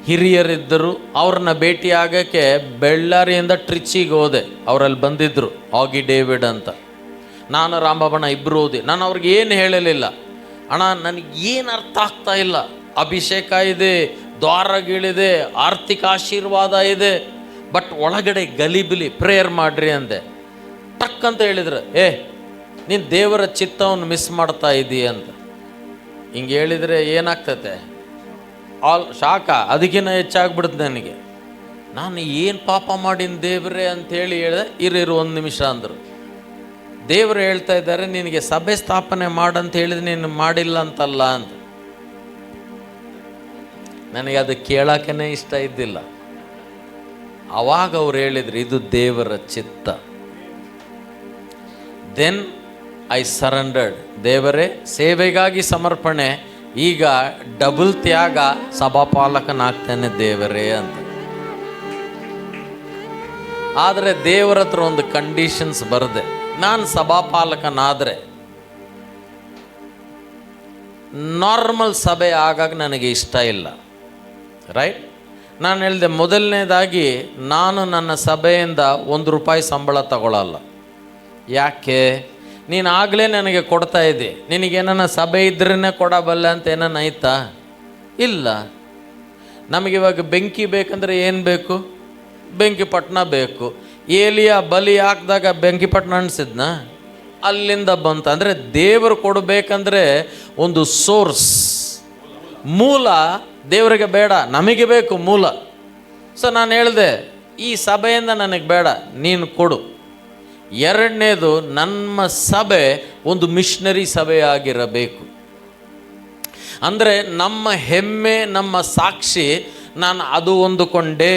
ಹಿರಿಯರಿದ್ದರು. ಅವ್ರನ್ನ ಭೇಟಿ ಆಗೋಕ್ಕೆ ಬೆಳ್ಳಾರಿಯಿಂದ ಟ್ರಿಚಿಗೆ ಹೋದೆ. ಅವರಲ್ಲಿ ಬಂದಿದ್ದರು ಆಗಿ ಡೇವಿಡ್ ಅಂತ. ನಾನು ರಾಮಬಣ್ಣ ಇಬ್ಬರು ಓದಿ. ನಾನು ಅವ್ರಿಗೆ ಏನು ಹೇಳಲಿಲ್ಲ, ಅಣ್ಣ ನನಗೇನು ಅರ್ಥ ಆಗ್ತಾ ಇಲ್ಲ, ಅಭಿಷೇಕ ಇದೆ, ದ್ವಾರಗಳಿದೆ, ಆರ್ಥಿಕ ಆಶೀರ್ವಾದ ಇದೆ, ಬಟ್ ಒಳಗಡೆ ಗಲಿಬಿಲಿ, ಪ್ರೇಯರ್ ಮಾಡ್ರಿ ಅಂದೆ. ಟಕ್ ಅಂತ ಹೇಳಿದ್ರು, ನೀನು ದೇವರ ಚಿತ್ತವನ್ನು ಮಿಸ್ ಮಾಡ್ತಾ ಇದ್ದೀಯ ಅಂತ. ಹಿಂಗೆ ಹೇಳಿದರೆ ಏನಾಗ್ತತೆ, ಶಾಖ ಅದಕ್ಕಿಂತ ಹೆಚ್ಚಾಗ್ಬಿಡುತ್ತೆ ನನಗೆ. ನಾನು ಏನು ಪಾಪ ಮಾಡಿನ ದೇವ್ರೆ ಅಂಥೇಳಿ ಹೇಳಿದೆ. ಇರು 1 ನಿಮಿಷ ಅಂದರು. ದೇವರು ಹೇಳ್ತಾ ಇದ್ದಾರೆ, ನಿನಗೆ ಸಭೆ ಸ್ಥಾಪನೆ ಮಾಡಂತ ಹೇಳಿದ್ರೆ ನೀನು ಮಾಡಿಲ್ಲ ಅಂತಲ್ಲ ಅಂತ. ನನಗೆ ಅದು ಕೇಳೋಕೆ ಇಷ್ಟ ಇದ್ದಿಲ್ಲ. ಆವಾಗ ಅವ್ರು ಹೇಳಿದ್ರು, ಇದು ದೇವರ ಚಿತ್ತ. Then I surrendered. ದೇವರೇ, ಸೇವೆಗಾಗಿ ಸಮರ್ಪಣೆ, ಈಗ ಡಬಲ್ ತ್ಯಾಗ, ಸಭಾಪಾಲಕನಾಗ್ತೇನೆ ದೇವರೇ ಅಂತ. ಆದರೆ ದೇವರ ಹತ್ರ ಒಂದು ಕಂಡೀಷನ್ಸ್ ಬರದೆ, ನಾನು ಸಭಾಪಾಲಕನಾದರೆ ನಾರ್ಮಲ್ ಸಭೆ ಆಗಾಗ ನನಗೆ ಇಷ್ಟ ಇಲ್ಲ, ರೈಟ್? ನಾನು ಹೇಳಿದೆ, ಮೊದಲನೇದಾಗಿ ನಾನು ನನ್ನ ಸಭೆಯಿಂದ ₹1 ಸಂಬಳ ತಗೊಳ್ಳಲ್ಲ. ಯಾಕೆ? ನೀನು ಆಗಲೇ ನನಗೆ ಕೊಡ್ತಾ ಇದ್ದೆ, ನಿನಗೇನ ಸಭೆ ಇದ್ರೇ ಕೊಡಬಲ್ಲ ಅಂತ ಏನನ್ನ ಆಯ್ತಾ? ಇಲ್ಲ. ನಮಗಿವಾಗ ಬೆಂಕಿ ಬೇಕಂದ್ರೆ ಏನು ಬೇಕು? ಬೆಂಕಿಪಟ್ಟಣ ಬೇಕು. ಏಲಿಯ ಬಲಿ ಹಾಕಿದಾಗ ಬೆಂಕಿಪಟ್ಟಣ ಅನಿಸಿದ್ನ? ಅಲ್ಲಿಂದ ಬಂತ. ಅಂದರೆ ದೇವರು ಕೊಡಬೇಕಂದ್ರೆ ಒಂದು ಸೋರ್ಸ್, ಮೂಲ ದೇವರಿಗೆ ಬೇಡ, ನಮಗೆ ಬೇಕು ಮೂಲ. ಸೊ ನಾನು ಹೇಳಿದೆ, ಈ ಸಭೆಯಿಂದ ನನಗೆ ಬೇಡ, ನೀನು ಕೊಡು. ಎರಡನೇದು, ನಮ್ಮ ಸಭೆ ಒಂದು ಮಿಷನರಿ ಸಭೆಯಾಗಿರಬೇಕು. ಅಂದರೆ ನಮ್ಮ ಹೆಮ್ಮೆ, ನಮ್ಮ ಸಾಕ್ಷಿ, ನಾನು ಅದು ಹೊಂದಿಕೊಂಡೆ,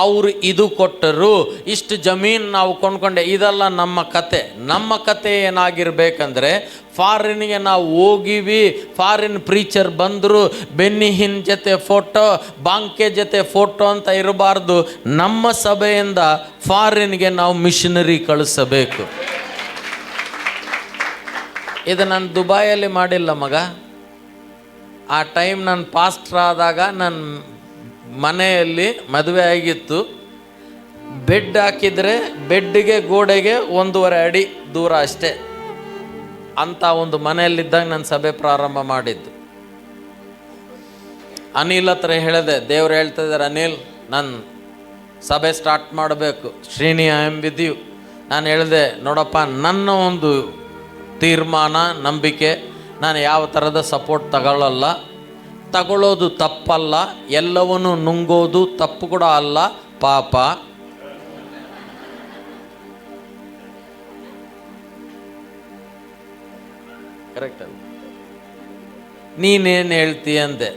ಅವರು ಇದು ಕೊಟ್ಟರು, ಇಷ್ಟು ಜಮೀನು ನಾವು ಕೊಂಡ್ಕೊಂಡೆ, ಇದೆಲ್ಲ ನಮ್ಮ ಕತೆ. ನಮ್ಮ ಕತೆ ಏನಾಗಿರ್ಬೇಕಂದ್ರೆ, ಫಾರಿನ್ಗೆ ನಾವು ಹೋಗಿವಿ, ಫಾರಿನ್ ಪ್ರೀಚರ್ ಬಂದರು, ಬೆನ್ನಿಹಿನ್ ಜೊತೆ ಫೋಟೋ, ಬಾಂಕೆ ಜೊತೆ ಫೋಟೋ ಅಂತ ಇರಬಾರ್ದು. ನಮ್ಮ ಸಭೆಯಿಂದ ಫಾರಿನ್ಗೆ ನಾವು ಮಿಷನರಿ ಕಳಿಸಬೇಕು. ಇದು ನಾನು ದುಬೈಯಲ್ಲಿ ಮಾಡಿಲ್ಲ ಮಗ. ಆ ಟೈಮ್ ನಾನು ಪಾಸ್ಟರ್ ಆದಾಗ ನನ್ನ ಮನೆಯಲ್ಲಿ ಮದುವೆ ಆಗಿತ್ತು. ಬೆಡ್ ಹಾಕಿದರೆ ಬೆಡ್ಗೆ ಗೋಡೆಗೆ 1.5 ಅಡಿ ದೂರ ಅಷ್ಟೇ. ಅಂಥ ಒಂದು ಮನೆಯಲ್ಲಿದ್ದಾಗ ನಾನು ಸಭೆ ಪ್ರಾರಂಭ ಮಾಡಿದ್ದು. ಅನಿಲ್ ಹತ್ರ ಹೇಳಿದೆ, ದೇವ್ರು ಹೇಳ್ತಾ ಇದ್ದಾರೆ, ಅನಿಲ್ ನಾನು ಸಭೆ ಸ್ಟಾರ್ಟ್ ಮಾಡಬೇಕು, Srini I am with you. ನಾನು ಹೇಳಿದೆ, ನೋಡಪ್ಪ, ನನ್ನ ಒಂದು ತೀರ್ಮಾನ, ನಂಬಿಕೆ, ನಾನು ಯಾವ ಥರದ ಸಪೋರ್ಟ್ ತಗೊಳ್ಳೋದು ತಪ್ಪಲ್ಲ, ಎಲ್ಲವನ್ನೂ ನುಂಗೋದು ತಪ್ಪು ಕೂಡ ಅಲ್ಲ, ಪಾಪ. ಕರೆಕ್ಟ್ ಅಲ್ಲ? ನೀನೇನು ಹೇಳ್ತೀಯ ಅಂದೆ.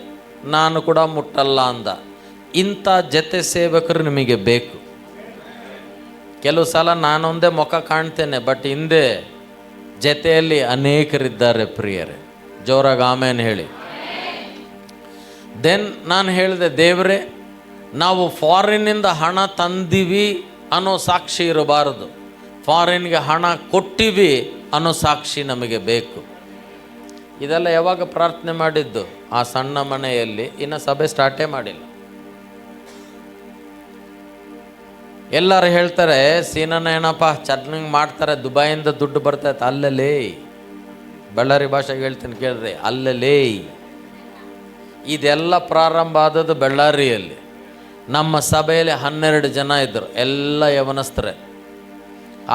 ನಾನು ಕೂಡ ಮುಟ್ಟಲ್ಲ ಅಂದ. ಇಂಥ ಜೊತೆ ಸೇವಕರು ನಿಮಗೆ ಬೇಕು. ಕೆಲವು ಸಲ ನಾನೊಂದೇ ಮುಖ ಕಾಣ್ತೇನೆ, ಬಟ್ ಹಿಂದೆ ಜೊತೆಯಲ್ಲಿ ಅನೇಕರಿದ್ದಾರೆ ಪ್ರಿಯರೇ. ಜೋರಾಗಿ ಆಮೇನ್ ಹೇಳಿ. ದೆನ್ ನಾನು ಹೇಳಿದೆ, ದೇವರೇ, ನಾವು ಫಾರಿನ್ನಿಂದ ಹಣ ತಂದಿವಿ ಅನ್ನೋ ಸಾಕ್ಷಿ ಇರಬಾರದು, ಫಾರಿನ್ಗೆ ಹಣ ಕೊಟ್ಟಿವಿ ಅನ್ನೋ ಸಾಕ್ಷಿ ನಮಗೆ ಬೇಕು. ಇದೆಲ್ಲ ಯಾವಾಗ ಪ್ರಾರ್ಥನೆ ಮಾಡಿದ್ದು? ಆ ಸಣ್ಣ ಮನೆಯಲ್ಲಿ. ಇನ್ನು ಸಭೆ ಸ್ಟಾರ್ಟೇ ಮಾಡಿಲ್ಲ. ಎಲ್ಲರೂ ಹೇಳ್ತಾರೆ, ಸೀನನ ಏನಪ್ಪ ಚೆನ್ನಾಗಿ ಮಾಡ್ತಾರೆ, ದುಬೈಯಿಂದ ದುಡ್ಡು ಬರ್ತೈತೆ. ಅಲ್ಲಲೇ, ಬಳ್ಳಾರಿ ಭಾಷೆಗೆ ಹೇಳ್ತೀನಿ ಕೇಳ್ರಿ, ಅಲ್ಲಲೇ. ಇದೆಲ್ಲ ಪ್ರಾರಂಭ ಆದದ್ದು ಬಳ್ಳಾರಿಯಲ್ಲಿ. ನಮ್ಮ ಸಭೆಯಲ್ಲಿ 12 ಜನ ಇದ್ದರು, ಎಲ್ಲ ಯವನಸ್ಥರೇ.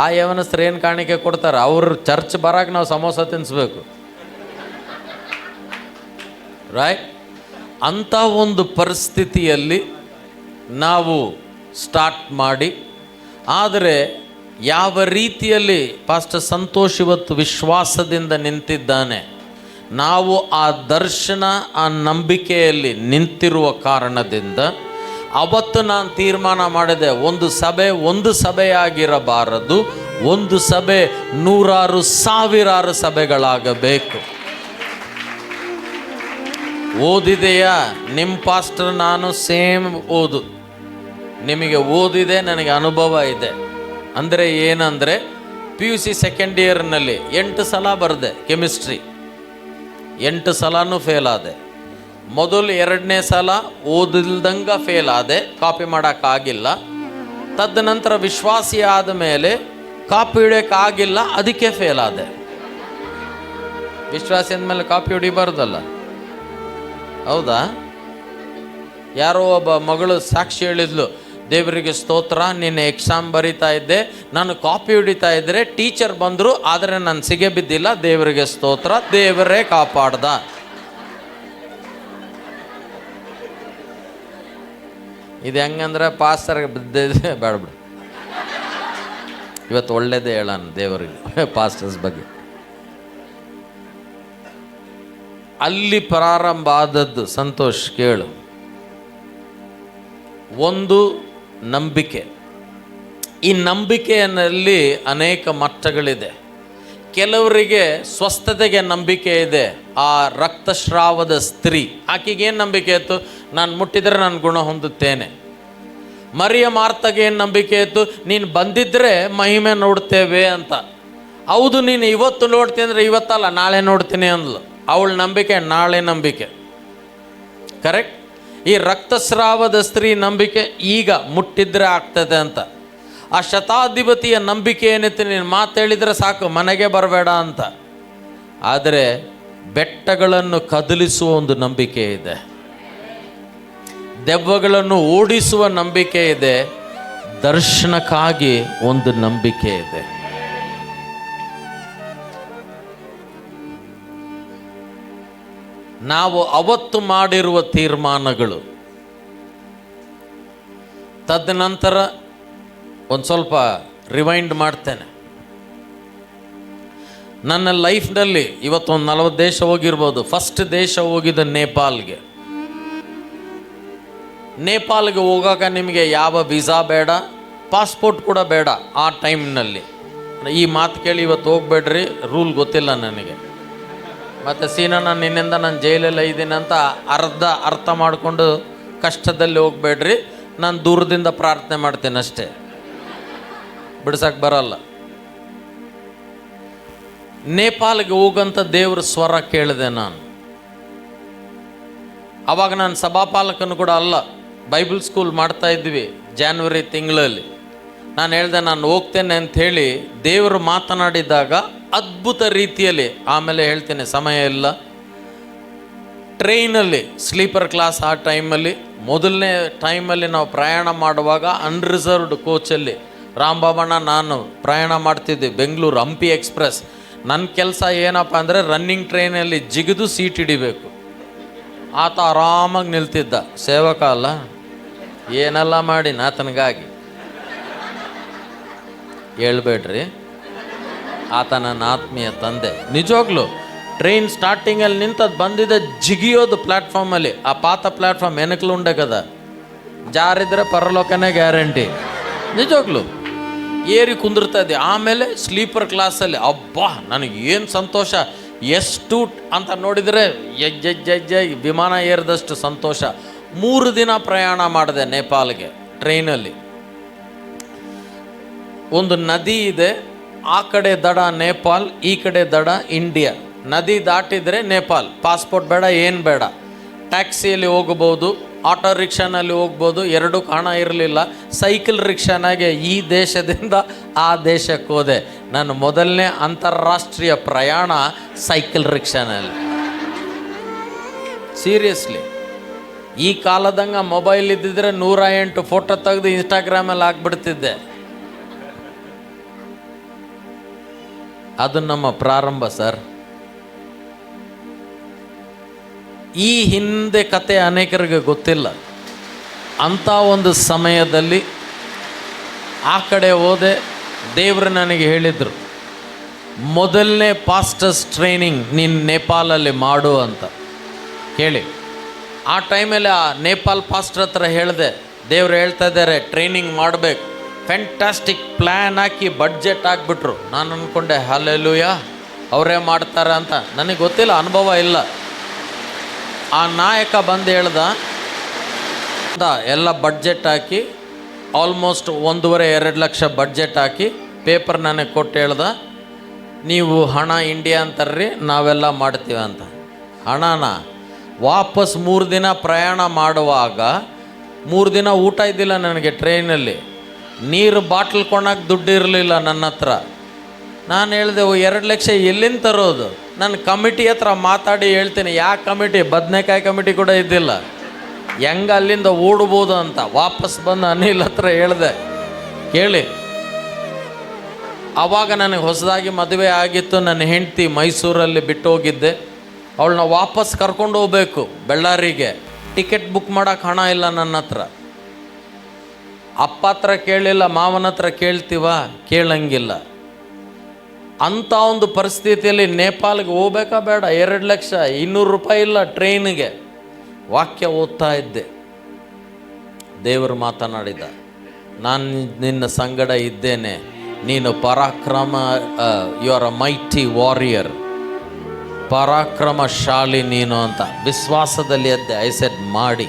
ಆ ಯವನಸ್ಥರು ಏನು ಕಾಣಿಕೆ ಕೊಡ್ತಾರೆ? ಅವ್ರ ಚರ್ಚ್ ಬರಾಗ ನಾವು ಸಮೋಸ ತಿನ್ನಿಸ್ಬೇಕು, ರೈಟ್? ಅಂಥ ಒಂದು ಪರಿಸ್ಥಿತಿಯಲ್ಲಿ ನಾವು ಸ್ಟಾರ್ಟ್ ಮಾಡಿ, ಆದರೆ ಯಾವ ರೀತಿಯಲ್ಲಿ ಪಾಸ್ಟರ್ ಸಂತೋಷ್ ಇವತ್ತು ವಿಶ್ವಾಸದಿಂದ ನಿಂತಿದ್ದಾನೆ, ನಾವು ಆ ದರ್ಶನ, ಆ ನಂಬಿಕೆಯಲ್ಲಿ ನಿಂತಿರುವ ಕಾರಣದಿಂದ ಅವತ್ತು ನಾನು ತೀರ್ಮಾನ ಮಾಡಿದೆ, ಒಂದು ಸಭೆಯಾಗಿರಬಾರದು, ಒಂದು ಸಭೆ 100 ಸಾವಿರಾರು ಸಭೆಗಳಾಗಬೇಕು. ಓದಿದೆಯಾ? ನಿಮ್ಮ ಪಾಸ್ಟರ್ ನಾನು ಸೇಮ್ ಓದು, ನಿಮಗೆ ಓದಿದೆ, ನನಗೆ ಅನುಭವ ಇದೆ. ಅಂದರೆ ಏನಂದರೆ, PUC ಸೆಕೆಂಡ್ ಇಯರ್ನಲ್ಲಿ 8 ಸಲ ಬರೆದೆ ಕೆಮಿಸ್ಟ್ರಿ, 8 ಸಲನೂ ಫೇಲ್ ಆದೆ. ಮೊದಲು 2ನೇ ಸಲ ಓದಿಲ್ದಂಗೆ ಫೇಲ್ ಆದೆ, ಕಾಪಿ ಮಾಡೋಕ್ಕಾಗಿಲ್ಲ. ತದನಂತರ ವಿಶ್ವಾಸಿ ಆದ ಮೇಲೆ ಕಾಪಿ ಹಿಡಿಯೋಕ್ಕಾಗಿಲ್ಲ, ಅದಕ್ಕೆ ಫೇಲ್ ಆದೆ. ವಿಶ್ವಾಸಿ ಅಂದಮೇಲೆ ಕಾಪಿ ಹಿಡಿಬಾರ್ದಲ್ಲ, ಹೌದಾ? ಯಾರೋ ಒಬ್ಬ ಮಗಳು ಸಾಕ್ಷಿ ಹೇಳಿದ್ಲು, ದೇವರಿಗೆ ಸ್ತೋತ್ರ, ನೀನು ಎಕ್ಸಾಮ್ ಬರೀತಾ ಇದ್ದೆ, ನಾನು ಕಾಪಿ ಹಿಡಿತಾ ಇದ್ದರೆ ಟೀಚರ್ ಬಂದರು, ಆದರೆ ನಾನು ಸಿಗೆ ಬಿದ್ದಿಲ್ಲ, ದೇವರಿಗೆ ಸ್ತೋತ್ರ, ದೇವರೇ ಕಾಪಾಡ್ದ. ಇದು ಹೆಂಗಂದ್ರೆ ಪಾಸ್ಟರ್ಗೆ ಬಿದ್ದಿದೆ, ಬೇಡಬಿಡು. ಇವತ್ತು ಒಳ್ಳೇದೇ ಹೇಳೋಣ ದೇವರಿಗೆ ಪಾಸ್ಟರ್ಸ್ ಬಗ್ಗೆ. ಅಲ್ಲಿ ಪ್ರಾರಂಭ ಆದದ್ದು. ಸಂತೋಷ್ ಕೇಳು, ಒಂದು ನಂಬಿಕೆ. ಈ ನಂಬಿಕೆಯಲ್ಲಿ ಅನೇಕ ಮಟ್ಟಗಳಿದೆ. ಕೆಲವರಿಗೆ ಸ್ವಸ್ಥತೆಗೆ ನಂಬಿಕೆ ಇದೆ. ಆ ರಕ್ತಸ್ರಾವದ ಸ್ತ್ರೀ, ಆಕೆಗೇನು ನಂಬಿಕೆ ಇತ್ತು? ನಾನು ಮುಟ್ಟಿದರೆ ನಾನು ಗುಣ ಹೊಂದುತ್ತೇನೆ. ಮರಿಯ ಮಾರ್ತಗೆ ಏನು ನಂಬಿಕೆ ಇತ್ತು? ನೀನು ಬಂದಿದ್ದರೆ ಮಹಿಮೆ ನೋಡ್ತೇವೆ ಅಂತ. ಹೌದು, ನೀನು ಇವತ್ತು ನೋಡ್ತೀನಿ ಅಂದರೆ ಇವತ್ತಲ್ಲ, ನಾಳೆ ನೋಡ್ತೀನಿ ಅಂದ್ಲು. ಅವಳ ನಂಬಿಕೆ ನಾಳೆ ನಂಬಿಕೆ, ಕರೆಕ್ಟ್? ಈ ರಕ್ತಸ್ರಾವದ ಸ್ತ್ರೀ ನಂಬಿಕೆ ಈಗ ಮುಟ್ಟಿದ್ರೆ ಆಗ್ತದೆ ಅಂತ. ಆ ಶತಾಧಿಪತಿಯ ನಂಬಿಕೆ ಏನಿತ್ತು? ನೀನು ಮಾತು ಹೇಳಿದರೆ ಸಾಕು, ಮನೆಗೆ ಬರಬೇಡ ಅಂತ. ಆದರೆ ಬೆಟ್ಟಗಳನ್ನು ಕದಲಿಸುವ ಒಂದು ನಂಬಿಕೆ ಇದೆ, ದೆವ್ವಗಳನ್ನು ಓಡಿಸುವ ನಂಬಿಕೆ ಇದೆ, ದರ್ಶನಕ್ಕಾಗಿ ಒಂದು ನಂಬಿಕೆ ಇದೆ. ನಾವು ಅವತ್ತು ಮಾಡಿರುವ ತೀರ್ಮಾನಗಳು, ತದನಂತರ ಒಂದು ಸ್ವಲ್ಪ ರಿವೈಂಡ್ ಮಾಡ್ತೇನೆ. ನನ್ನ ಲೈಫ್ನಲ್ಲಿ ಇವತ್ತೊಂದು 40 ದೇಶ ಹೋಗಿರ್ಬೋದು. ಫಸ್ಟ್ ದೇಶ ಹೋಗಿದ್ದ ನೇಪಾಲ್ಗೆ. ನೇಪಾಲ್ಗೆ ಹೋಗಾಗ ನಿಮಗೆ ಯಾವ ವೀಸಾ ಬೇಡ, ಪಾಸ್ಪೋರ್ಟ್ ಕೂಡ ಬೇಡ ಆ ಟೈಮ್ನಲ್ಲಿ. ಈ ಮಾತು ಕೇಳಿ ಇವತ್ತು ಹೋಗ್ಬೇಡ್ರಿ, ರೂಲ್ ಗೊತ್ತಿಲ್ಲ ನನಗೆ. ಮತ್ತು ಸೀನಾ, ನಿನ್ನಿಂದ ನಾನು ಜೈಲಲ್ಲಿ ಇದ್ದೀನಿ ಅಂತ ಅರ್ಥ ಮಾಡಿಕೊಂಡು ಕಷ್ಟದಲ್ಲಿ ಹೋಗ್ಬೇಡ್ರಿ, ನಾನು ದೂರದಿಂದ ಪ್ರಾರ್ಥನೆ ಮಾಡ್ತೀನಿ ಅಷ್ಟೇ, ಬಿಡ್ಸಕ್ಕೆ ಬರಲ್ಲ. ನೇಪಾಲ್ಗೆ ಹೋಗಂತ ದೇವ್ರ ಸ್ವರ ಕೇಳಿದೆ ನಾನು. ಆವಾಗ ನಾನು ಸಭಾಪಾಲಕನು ಕೂಡ ಅಲ್ಲ, ಬೈಬಲ್ ಸ್ಕೂಲ್ ಮಾಡ್ತಾ ಇದ್ವಿ ಜಾನ್ವರಿ ತಿಂಗಳಲ್ಲಿ. ನಾನು ಹೇಳಿದೆ ನಾನು ಹೋಗ್ತೇನೆ ಅಂಥೇಳಿ ದೇವರು ಮಾತನಾಡಿದಾಗ ಅದ್ಭುತ ರೀತಿಯಲ್ಲಿ, ಆಮೇಲೆ ಹೇಳ್ತೇನೆ ಸಮಯ ಇಲ್ಲ, ಟ್ರೈನಲ್ಲಿ ಸ್ಲೀಪರ್ ಕ್ಲಾಸ್ ಆ ಟೈಮಲ್ಲಿ, ಮೊದಲನೇ ಟೈಮಲ್ಲಿ ನಾವು ಪ್ರಯಾಣ ಮಾಡುವಾಗ ಅನ್ರಿಸರ್ವ್ಡ್ ಕೋಚಲ್ಲಿ ರಾಂಬಾಬಣ್ಣ ನಾನು ಪ್ರಯಾಣ ಮಾಡ್ತಿದ್ದೆ ಬೆಂಗಳೂರು ಹಂಪಿ ಎಕ್ಸ್ಪ್ರೆಸ್. ನನ್ನ ಕೆಲಸ ಏನಪ್ಪ ಅಂದರೆ ರನ್ನಿಂಗ್ ಟ್ರೈನಲ್ಲಿ ಜಿಗಿದು ಸೀಟ್ ಹಿಡಿಬೇಕು. ಆತ ಆರಾಮಾಗಿ ನಿಲ್ತಿದ್ದ, ಸೇವಕ ಅಲ್ಲ, ಏನೆಲ್ಲ ಮಾಡಿ ಆತನಿಗಾಗಿ ಹೇಳ್ಬೇಡ್ರಿ, ಆತ ನನ್ನ ಆತ್ಮೀಯ ತಂದೆ. ನಿಜವಾಗ್ಲೂ ಟ್ರೈನ್ ಸ್ಟಾರ್ಟಿಂಗಲ್ಲಿ ನಿಂತದ್ದು ಬಂದಿದ್ದ ಜಿಗಿಯೋದು ಪ್ಲ್ಯಾಟ್ಫಾರ್ಮಲ್ಲಿ. ಆ ಪಾತ ಪ್ಲ್ಯಾಟ್ಫಾರ್ಮ್ ಏನಕ್ಕೆ ಉಂಡಾಗದ, ಜಾರಿದ್ರೆ ಪರಲೋಕನೇ ಗ್ಯಾರಂಟಿ. ನಿಜವಾಗ್ಲೂ ಏರಿ ಕುಂದಿರ್ತಾ ಇದ್ದೆ. ಆಮೇಲೆ ಸ್ಲೀಪರ್ ಕ್ಲಾಸಲ್ಲಿ ಅಬ್ಬಾ ನನಗೆ ಏನು ಸಂತೋಷ, ಎಷ್ಟು ಅಂತ ನೋಡಿದರೆ ಎಜ್ಜೆಜ್ಜೆಜ್ಜೆ ವಿಮಾನ ಏರಿದಷ್ಟು ಸಂತೋಷ. 3 ದಿನ ಪ್ರಯಾಣ ಮಾಡಿದೆ ನೇಪಾಲ್ಗೆ ಟ್ರೈನಲ್ಲಿ. ಒಂದು ನದಿ ಇದೆ, ಆ ಕಡೆ ದಡ ನೇಪಾಲ್, ಈ ಕಡೆ ದಡ ಇಂಡಿಯಾ. ನದಿ ದಾಟಿದರೆ ನೇಪಾಲ್, ಪಾಸ್ಪೋರ್ಟ್ ಬೇಡ, ಏನು ಬೇಡ. ಟ್ಯಾಕ್ಸಿಯಲ್ಲಿ ಹೋಗ್ಬೋದು, ಆಟೋ ರಿಕ್ಷಾನಲ್ಲಿ ಹೋಗ್ಬೋದು, ಎರಡೂ ಹಣ ಇರಲಿಲ್ಲ. ಸೈಕಲ್ ರಿಕ್ಷಾನಾಗೆ ಈ ದೇಶದಿಂದ ಆ ದೇಶಕ್ಕೆ ಹೋದೆ. ನನ್ನ ಮೊದಲನೇ ಅಂತಾರಾಷ್ಟ್ರೀಯ ಪ್ರಯಾಣ ಸೈಕಲ್ ರಿಕ್ಷಾನಲ್ಲಿ. ಸೀರಿಯಸ್ಲಿ, ಈ ಕಾಲದಂಗೆ ಮೊಬೈಲ್ ಇದ್ದಿದ್ರೆ 108 ಫೋಟೋ ತೆಗೆದು ಇನ್ಸ್ಟಾಗ್ರಾಮಲ್ಲಿ ಹಾಕ್ಬಿಡ್ತಿದ್ದೆ. ಅದು ನಮ್ಮ ಪ್ರಾರಂಭ ಸರ್. ಈ ಹಿಂದೆ ಕತೆ ಅನೇಕರಿಗೆ ಗೊತ್ತಿಲ್ಲ. ಅಂಥ ಒಂದು ಸಮಯದಲ್ಲಿ ಆ ಕಡೆ ಹೋದೆ. ದೇವರು ನನಗೆ ಹೇಳಿದರು, ಮೊದಲನೇ ಪಾಸ್ಟರ್ಸ್ ಟ್ರೈನಿಂಗ್ ನೀನು ನೇಪಾಲಲ್ಲಿ ಮಾಡು ಅಂತ ಹೇಳಿ. ಆ ಟೈಮಲ್ಲಿ ಆ ನೇಪಾಲ್ ಪಾಸ್ಟರ್ ಹತ್ರ ಹೇಳಿದೆ, ದೇವರು ಹೇಳ್ತಾ ಇದ್ದಾರೆ ಟ್ರೈನಿಂಗ್ ಮಾಡಬೇಕು. ಫ್ಯಾಂಟಾಸ್ಟಿಕ್ ಪ್ಲ್ಯಾನ್ ಹಾಕಿ ಬಡ್ಜೆಟ್ ಹಾಕ್ಬಿಟ್ರು. ನಾನು ಅಂದ್ಕೊಂಡೆ ಹಲ್ಲೆಲೂಯಾ ಅವರೇ ಮಾಡ್ತಾರೆ ಅಂತ. ನನಗೆ ಗೊತ್ತಿಲ್ಲ, ಅನುಭವ ಇಲ್ಲ. ಆ ನಾಯಕ ಬಂದು ಹೇಳ್ದ, ಎಲ್ಲ ಬಡ್ಜೆಟ್ ಹಾಕಿ ಆಲ್ಮೋಸ್ಟ್ 1.5-2 ಲಕ್ಷ ಬಡ್ಜೆಟ್ ಹಾಕಿ ಪೇಪರ್ ನನಗೆ ಕೊಟ್ಟು ಹೇಳ್ದ, ನೀವು ಹಣ ಇಂಡಿಯಾ ಅಂತಾರ್ರಿ, ನಾವೆಲ್ಲ ಮಾಡ್ತೀವಿ ಅಂತ. ಹಣನ ವಾಪಸ್ 3 ದಿನ ಪ್ರಯಾಣ ಮಾಡುವಾಗ 3 ದಿನ ಊಟ ಇದ್ದಿಲ್ಲ ನನಗೆ ಟ್ರೈನಲ್ಲಿ. ನೀರು ಬಾಟ್ಲ್ ಕೊಂಡಾಗ ದುಡ್ಡು ಇರಲಿಲ್ಲ ನನ್ನ ಹತ್ರ. ನಾನು ಹೇಳಿದೆ, 2 ಲಕ್ಷ ಎಲ್ಲಿಂದ ತರೋದು? ನನ್ನ ಕಮಿಟಿ ಹತ್ರ ಮಾತಾಡಿ ಹೇಳ್ತೀನಿ. ಯಾವ ಕಮಿಟಿ? ಬದನೆಕಾಯಿ ಕಮಿಟಿ ಕೂಡ ಇದ್ದಿಲ್ಲ. ಹೆಂಗೆ ಅಲ್ಲಿಂದ ಓಡ್ಬೋದು ಅಂತ ವಾಪಸ್ ಬಂದು ಅನಿಲ್ ಹತ್ರ ಹೇಳಿದೆ. ಕೇಳಿ, ಆವಾಗ ನನಗೆ ಹೊಸದಾಗಿ ಮದುವೆ ಆಗಿತ್ತು. ನನ್ನ ಹೆಂಡತಿ ಮೈಸೂರಲ್ಲಿ ಬಿಟ್ಟು ಹೋಗಿದ್ದೆ. ಅವಳನ್ನ ವಾಪಸ್ ಕರ್ಕೊಂಡು ಹೋಗ್ಬೇಕು ಬೆಳ್ಳಾರಿಗೆ. ಟಿಕೆಟ್ ಬುಕ್ ಮಾಡೋಕ್ಕೆ ಹಣ ಇಲ್ಲ ನನ್ನ ಹತ್ರ. ಅಪ್ಪ ಹತ್ರ ಕೇಳಿಲ್ಲ, ಮಾವನ ಹತ್ರ ಕೇಳ್ತೀವ? ಕೇಳಂಗಿಲ್ಲ. ಅಂಥ ಒಂದು ಪರಿಸ್ಥಿತಿಯಲ್ಲಿ ನೇಪಾಲ್ಗೆ ಹೋಗ್ಬೇಕಾ ಬೇಡ? 2 ಲಕ್ಷ, 200 ರೂಪಾಯಿ ಇಲ್ಲ ಟ್ರೈನಿಗೆ. ವಾಕ್ಯ ಓದ್ತಾ ಇದ್ದೆ. ದೇವರು ಮಾತನಾಡಿದ, ನಾನು ನಿನ್ನ ಸಂಗಡ ಇದ್ದೇನೆ, ನೀನು ಪರಾಕ್ರಮ, you are a mighty warrior, ಪರಾಕ್ರಮಶಾಲಿ ನೀನು ಅಂತ ವಿಶ್ವಾಸದಲ್ಲಿ ಎದ್ದೆ. ಐ ಸೆಡ್ ಮಾಡಿ.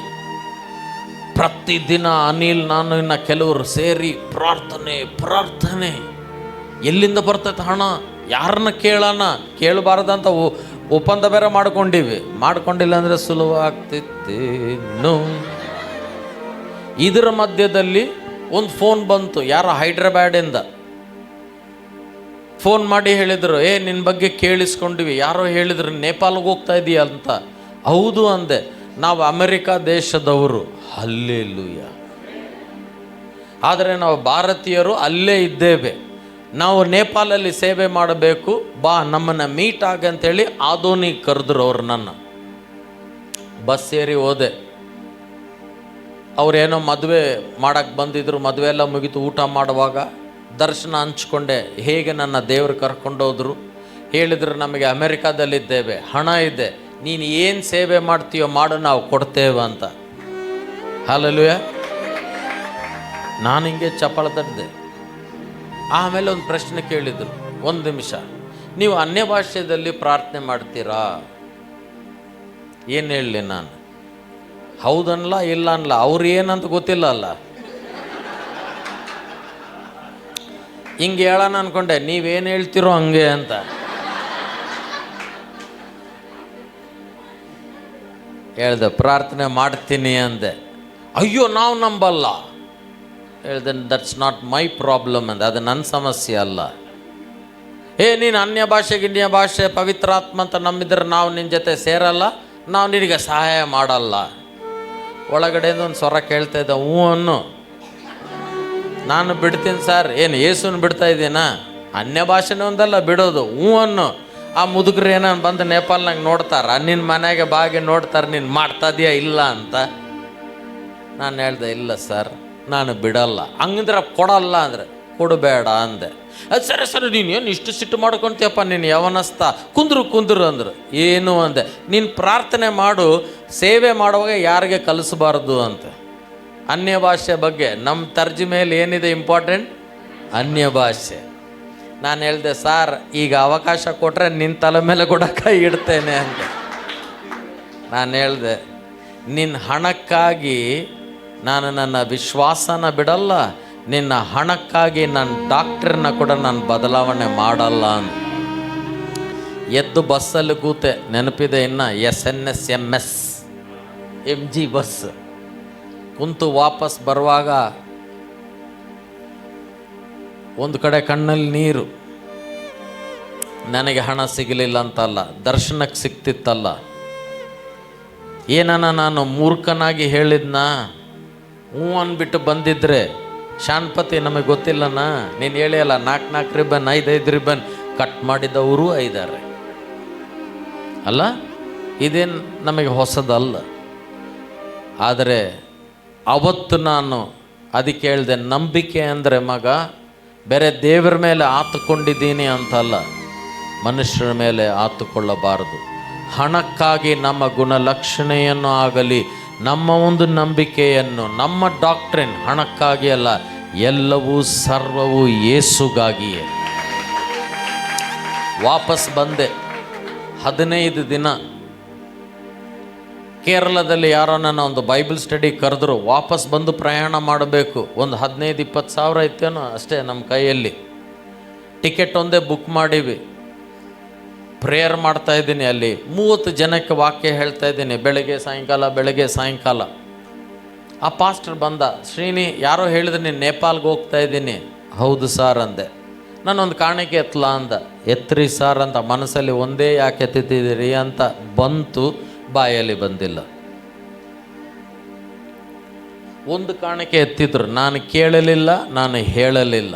ಪ್ರತಿದಿನ ಅನಿಲ್, ನಾನು ಇನ್ನು ಕೆಲವರು ಸೇರಿ ಪ್ರಾರ್ಥನೆ. ಎಲ್ಲಿಂದ ಬರ್ತೈತೆ ಹಣ? ಯಾರನ್ನ ಕೇಳೋಣ? ಕೇಳಬಾರ್ದಂತ ಒಪ್ಪಂದ ಬೇರೆ ಮಾಡ್ಕೊಂಡಿಲ್ಲ ಅಂದರೆ ಸುಲಭವಾಗ್ತಿತ್ತೇನು. ಇದರ ಮಧ್ಯದಲ್ಲಿ ಒಂದು ಫೋನ್ ಬಂತು. ಯಾರೋ ಹೈದ್ರಾಬಾಡಿಂದ ಫೋನ್ ಮಾಡಿ ಹೇಳಿದರು, ನಿನ್ನ ಬಗ್ಗೆ ಕೇಳಿಸ್ಕೊಂಡಿವಿ, ಯಾರೋ ಹೇಳಿದ್ರು ನೇಪಾಲ್ಗೆ ಹೋಗ್ತಾ ಇದೀಯ ಅಂತ. ಹೌದು ಅಂದೆ. ನಾವು ಅಮೆರಿಕ ದೇಶದವರು. ಹಲ್ಲೆಲೂಯ. ಆದರೆ ನಾವು ಭಾರತೀಯರು ಅಲ್ಲೇ ಇದ್ದೇವೆ. ನಾವು ನೇಪಾಲಲ್ಲಿ ಸೇವೆ ಮಾಡಬೇಕು, ಬಾ ನಮ್ಮನ್ನು ಮೀಟ್ ಆಗಂತೇಳಿ ಆದೋನಿಗೆ ಕರೆದ್ರು ಅವ್ರು. ನನ್ನ ಬಸ್ ಸೇರಿ ಹೋದೆ. ಅವರೇನೋ ಮದುವೆ ಮಾಡೋಕ್ಕೆ ಬಂದಿದ್ರು. ಮದುವೆ ಎಲ್ಲ ಮುಗಿತು. ಊಟ ಮಾಡುವಾಗ ದರ್ಶನ ಹಂಚ್ಕೊಂಡೆ. ಹೇಗೆ ನನ್ನ ದೇವರು ಕರ್ಕೊಂಡೋದ್ರು. ಹೇಳಿದ್ರು, ನಮಗೆ ಅಮೆರಿಕಾದಲ್ಲಿದ್ದೇವೆ, ಹಣ ಇದೆ, ನೀನು ಏನು ಸೇವೆ ಮಾಡ್ತೀಯೋ ಮಾಡು, ನಾವು ಕೊಡ್ತೇವೆ ಅಂತ. ಹಲ್ಲೆಲೂಯ. ನಾನು ಹಿಂಗೆ ಚಪ್ಪಾಳೆ ತಟ್ಟಿದೆ. ಆಮೇಲೆ ಒಂದು ಪ್ರಶ್ನೆ ಕೇಳಿದರು, 1 ನಿಮಿಷ, ನೀವು ಅನ್ಯ ಭಾಷೆಯಲ್ಲಿ ಪ್ರಾರ್ಥನೆ ಮಾಡ್ತೀರಾ? ಏನು ಹೇಳಲಿ ನಾನು? ಹೌದನ್ಲ ಇಲ್ಲ ಅನ್ಲ? ಅವ್ರು ಏನಂತ ಗೊತ್ತಿಲ್ಲ ಅಲ್ಲ. ಹಿಂಗೆ ಹೇಳೋಣ ಅಂದ್ಕೊಂಡೆ. ನೀವೇನು ಹೇಳ್ತಿರೋ ಹಂಗೆ ಅಂತ. ಹೇಳ್ದೆ, ಪ್ರಾರ್ಥನೆ ಮಾಡ್ತೀನಿ ಅಂದೆ. ಅಯ್ಯೋ, ನಾವು ನಂಬಲ್ಲ. ಹೇಳ್ದೆ, ದಟ್ಸ್ ನಾಟ್ ಮೈ ಪ್ರಾಬ್ಲಮ್ ಅಂದೆ. ಅದು ನನ್ನ ಸಮಸ್ಯೆ ಅಲ್ಲ. ನೀನು ಅನ್ಯ ಭಾಷೆ ಪವಿತ್ರಾತ್ಮ ಅಂತ ನಂಬಿದ್ರೆ ನಾವು ನಿನ್ನ ಜೊತೆ ಸೇರಲ್ಲ, ನಾವು ನಿನಗೆ ಸಹಾಯ ಮಾಡಲ್ಲ. ಒಳಗಡೆಯಿಂದ ಒಂದು ಸ್ವರ ಕೇಳ್ತಾ ಇದ್ದ, ಹ್ಞೂ ಅನ್ನು. ನಾನು ಬಿಡ್ತೀನಿ ಸರ್. ಯೇಸುನ ಬಿಡ್ತಾ ಇದ್ದೀನಾ? ಅನ್ಯ ಭಾಷೆನೇ ಒಂದಲ್ಲ ಬಿಡೋದು. ಹ್ಞೂ ಅನ್ನು. ಆ ಮುದುಕರು ಏನೋ ಬಂದು ನೇಪಾಲ್ನಾಗ ನೋಡ್ತಾರ, ನಿನ್ನ ಮನೆಗೆ ಬಾಗಿ ನೋಡ್ತಾರೆ, ನೀನು ಮಾಡ್ತಾ ಇದೀಯಾ ಇಲ್ಲ ಅಂತ. ನಾನು ಹೇಳ್ದೆ, ಇಲ್ಲ ಸರ್, ನಾನು ಬಿಡಲ್ಲ. ಹಂಗಂದ್ರೆ ಕೊಡಲ್ಲ ಅಂದರೆ ಕೊಡಬೇಡ ಅಂದೆ. ಅದು ಸರಿ ನೀನು ಏನು ಇಷ್ಟು ಸಿಟ್ಟು ಮಾಡ್ಕೊತೀಯಪ್ಪ, ನೀನು ಯವನಸ್ತ, ಕುಂದ್ರು ಅಂದರು. ಏನು ಅಂದೆ, ನೀನು ಪ್ರಾರ್ಥನೆ ಮಾಡು, ಸೇವೆ ಮಾಡುವಾಗ ಯಾರಿಗೆ ಕಲಿಸಬಾರ್ದು ಅಂತ. ಅನ್ಯ ಭಾಷೆ ಬಗ್ಗೆ ನಮ್ಮ ತರ್ಜಿಮೆಯಲ್ಲಿ ಏನಿದೆ ಇಂಪಾರ್ಟೆಂಟ್? ಅನ್ಯ ಭಾಷೆ. ನಾನು ಹೇಳಿದೆ, ಸಾರ್ ಈಗ ಅವಕಾಶ ಕೊಟ್ಟರೆ ನಿನ್ನ ತಲೆ ಮೇಲೆ ಕೂಡ ಕೈ ಇಡ್ತೇನೆ ಅಂತ. ನಾನು ಹೇಳಿದೆ, ನಿನ್ನ ಹಣಕ್ಕಾಗಿ ನಾನು ನನ್ನ ವಿಶ್ವಾಸನ ಬಿಡಲ್ಲ, ನಿನ್ನ ಹಣಕ್ಕಾಗಿ ನನ್ನ ಡಾಕ್ಟ್ರನ್ನ ಕೂಡ ನಾನು ಬದಲಾವಣೆ ಮಾಡಲ್ಲ ಅಂತ. ಎದ್ದು ಬಸ್ಸಲ್ಲಿ ಕೂತೆ, ನೆನಪಿದೆ ಇನ್ನು, SMS MG ಬಸ್ ಕುಂತು ವಾಪಸ್ ಬರುವಾಗ ಒಂದು ಕಡೆ ಕಣ್ಣಲ್ಲಿ ನೀರು. ನನಗೆ ಹಣ ಸಿಗಲಿಲ್ಲ ಅಂತಲ್ಲ, ದರ್ಶನಕ್ಕೆ ಸಿಕ್ತಿತ್ತಲ್ಲ. ಏನನ್ನ ನಾನು ಮೂರ್ಖನಾಗಿ ಹೇಳಿದ್ನಾ? ಹ್ಞೂ ಅಂದ್ಬಿಟ್ಟು ಬಂದಿದ್ರೆ, ಶಾನ್ಪತಿ ನಮಗೆ ಗೊತ್ತಿಲ್ಲನ, ನೀನು ಹೇಳಿಯಲ್ಲ 4 ರಿಬ್ಬನ್ 5 ರಿಬ್ಬನ್ ಕಟ್ ಮಾಡಿದವರು 5 ಅಲ್ಲ, ಇದೇನು ನಮಗೆ ಹೊಸದಲ್ಲ. ಆದರೆ ಅವತ್ತು ನಾನು ಅದಕ್ಕೆ ಹೇಳಿದೆ, ನಂಬಿಕೆ ಅಂದರೆ ಮಗ ಬೇರೆ ದೇವರ ಮೇಲೆ ಆತುಕೊಂಡಿದ್ದೀನಿ ಅಂತಲ್ಲ, ಮನುಷ್ಯರ ಮೇಲೆ ಆತುಕೊಳ್ಳಬಾರದು. ಹಣಕ್ಕಾಗಿ ನಮ್ಮ ಗುಣಲಕ್ಷಣೆಯನ್ನು ಆಗಲಿ, ನಮ್ಮ ಒಂದು ನಂಬಿಕೆಯನ್ನು, ನಮ್ಮ ಡಾಕ್ಟ್ರಿನ್ ಹಣಕ್ಕಾಗಿ ಅಲ್ಲ, ಎಲ್ಲವೂ ಸರ್ವವೂ ಯೇಸುಗಾಗಿಯೇ. ವಾಪಸ್ ಬಂದೆ. 15 ದಿನ ಕೇರಳದಲ್ಲಿ ಯಾರೋ ನನ್ನ ಒಂದು ಬೈಬಲ್ ಸ್ಟಡಿ ಕರೆದ್ರು. ವಾಪಸ್ ಬಂದು ಪ್ರಯಾಣ ಮಾಡಬೇಕು. ಒಂದು 15-20 ಸಾವಿರ ಇತ್ತೇನೋ ಅಷ್ಟೇ ನಮ್ಮ ಕೈಯಲ್ಲಿ. ಟಿಕೆಟ್ ಒಂದೇ ಬುಕ್ ಮಾಡೀವಿ. ಪ್ರೇಯರ್ ಮಾಡ್ತಾ ಇದ್ದೀನಿ. ಅಲ್ಲಿ 30 ಜನಕ್ಕೆ ವಾಕ್ಯ ಹೇಳ್ತಾ ಇದ್ದೀನಿ, ಬೆಳಗ್ಗೆ ಸಾಯಂಕಾಲ. ಆ ಪಾಸ್ಟರ್ ಬಂದ, ಶ್ರೀನಿ ಯಾರೋ ಹೇಳಿದ್ರೆ ನೀನು ನೇಪಾಲ್ಗೆ ಹೋಗ್ತಾ ಇದ್ದೀನಿ. ಹೌದು ಸಾರ್ ಅಂದೆ. ನಾನೊಂದು ಕಾಣಿಕೆ ಎತ್ತಲ ಅಂದ. ಎತ್ರಿ ಸಾರ್ ಅಂತ ಮನಸ್ಸಲ್ಲಿ, ಒಂದೇ ಯಾಕೆ ಎತ್ತಿದ್ದೀರಿ ಅಂತ ಬಂತು, ಬಾಯಲ್ಲಿ ಬಂದಿಲ್ಲ. ಒಂದು ಕಾಣಿಕೆ ಎತ್ತಿದ್ರು, ನಾನು ಕೇಳಲಿಲ್ಲ, ನಾನು ಹೇಳಲಿಲ್ಲ.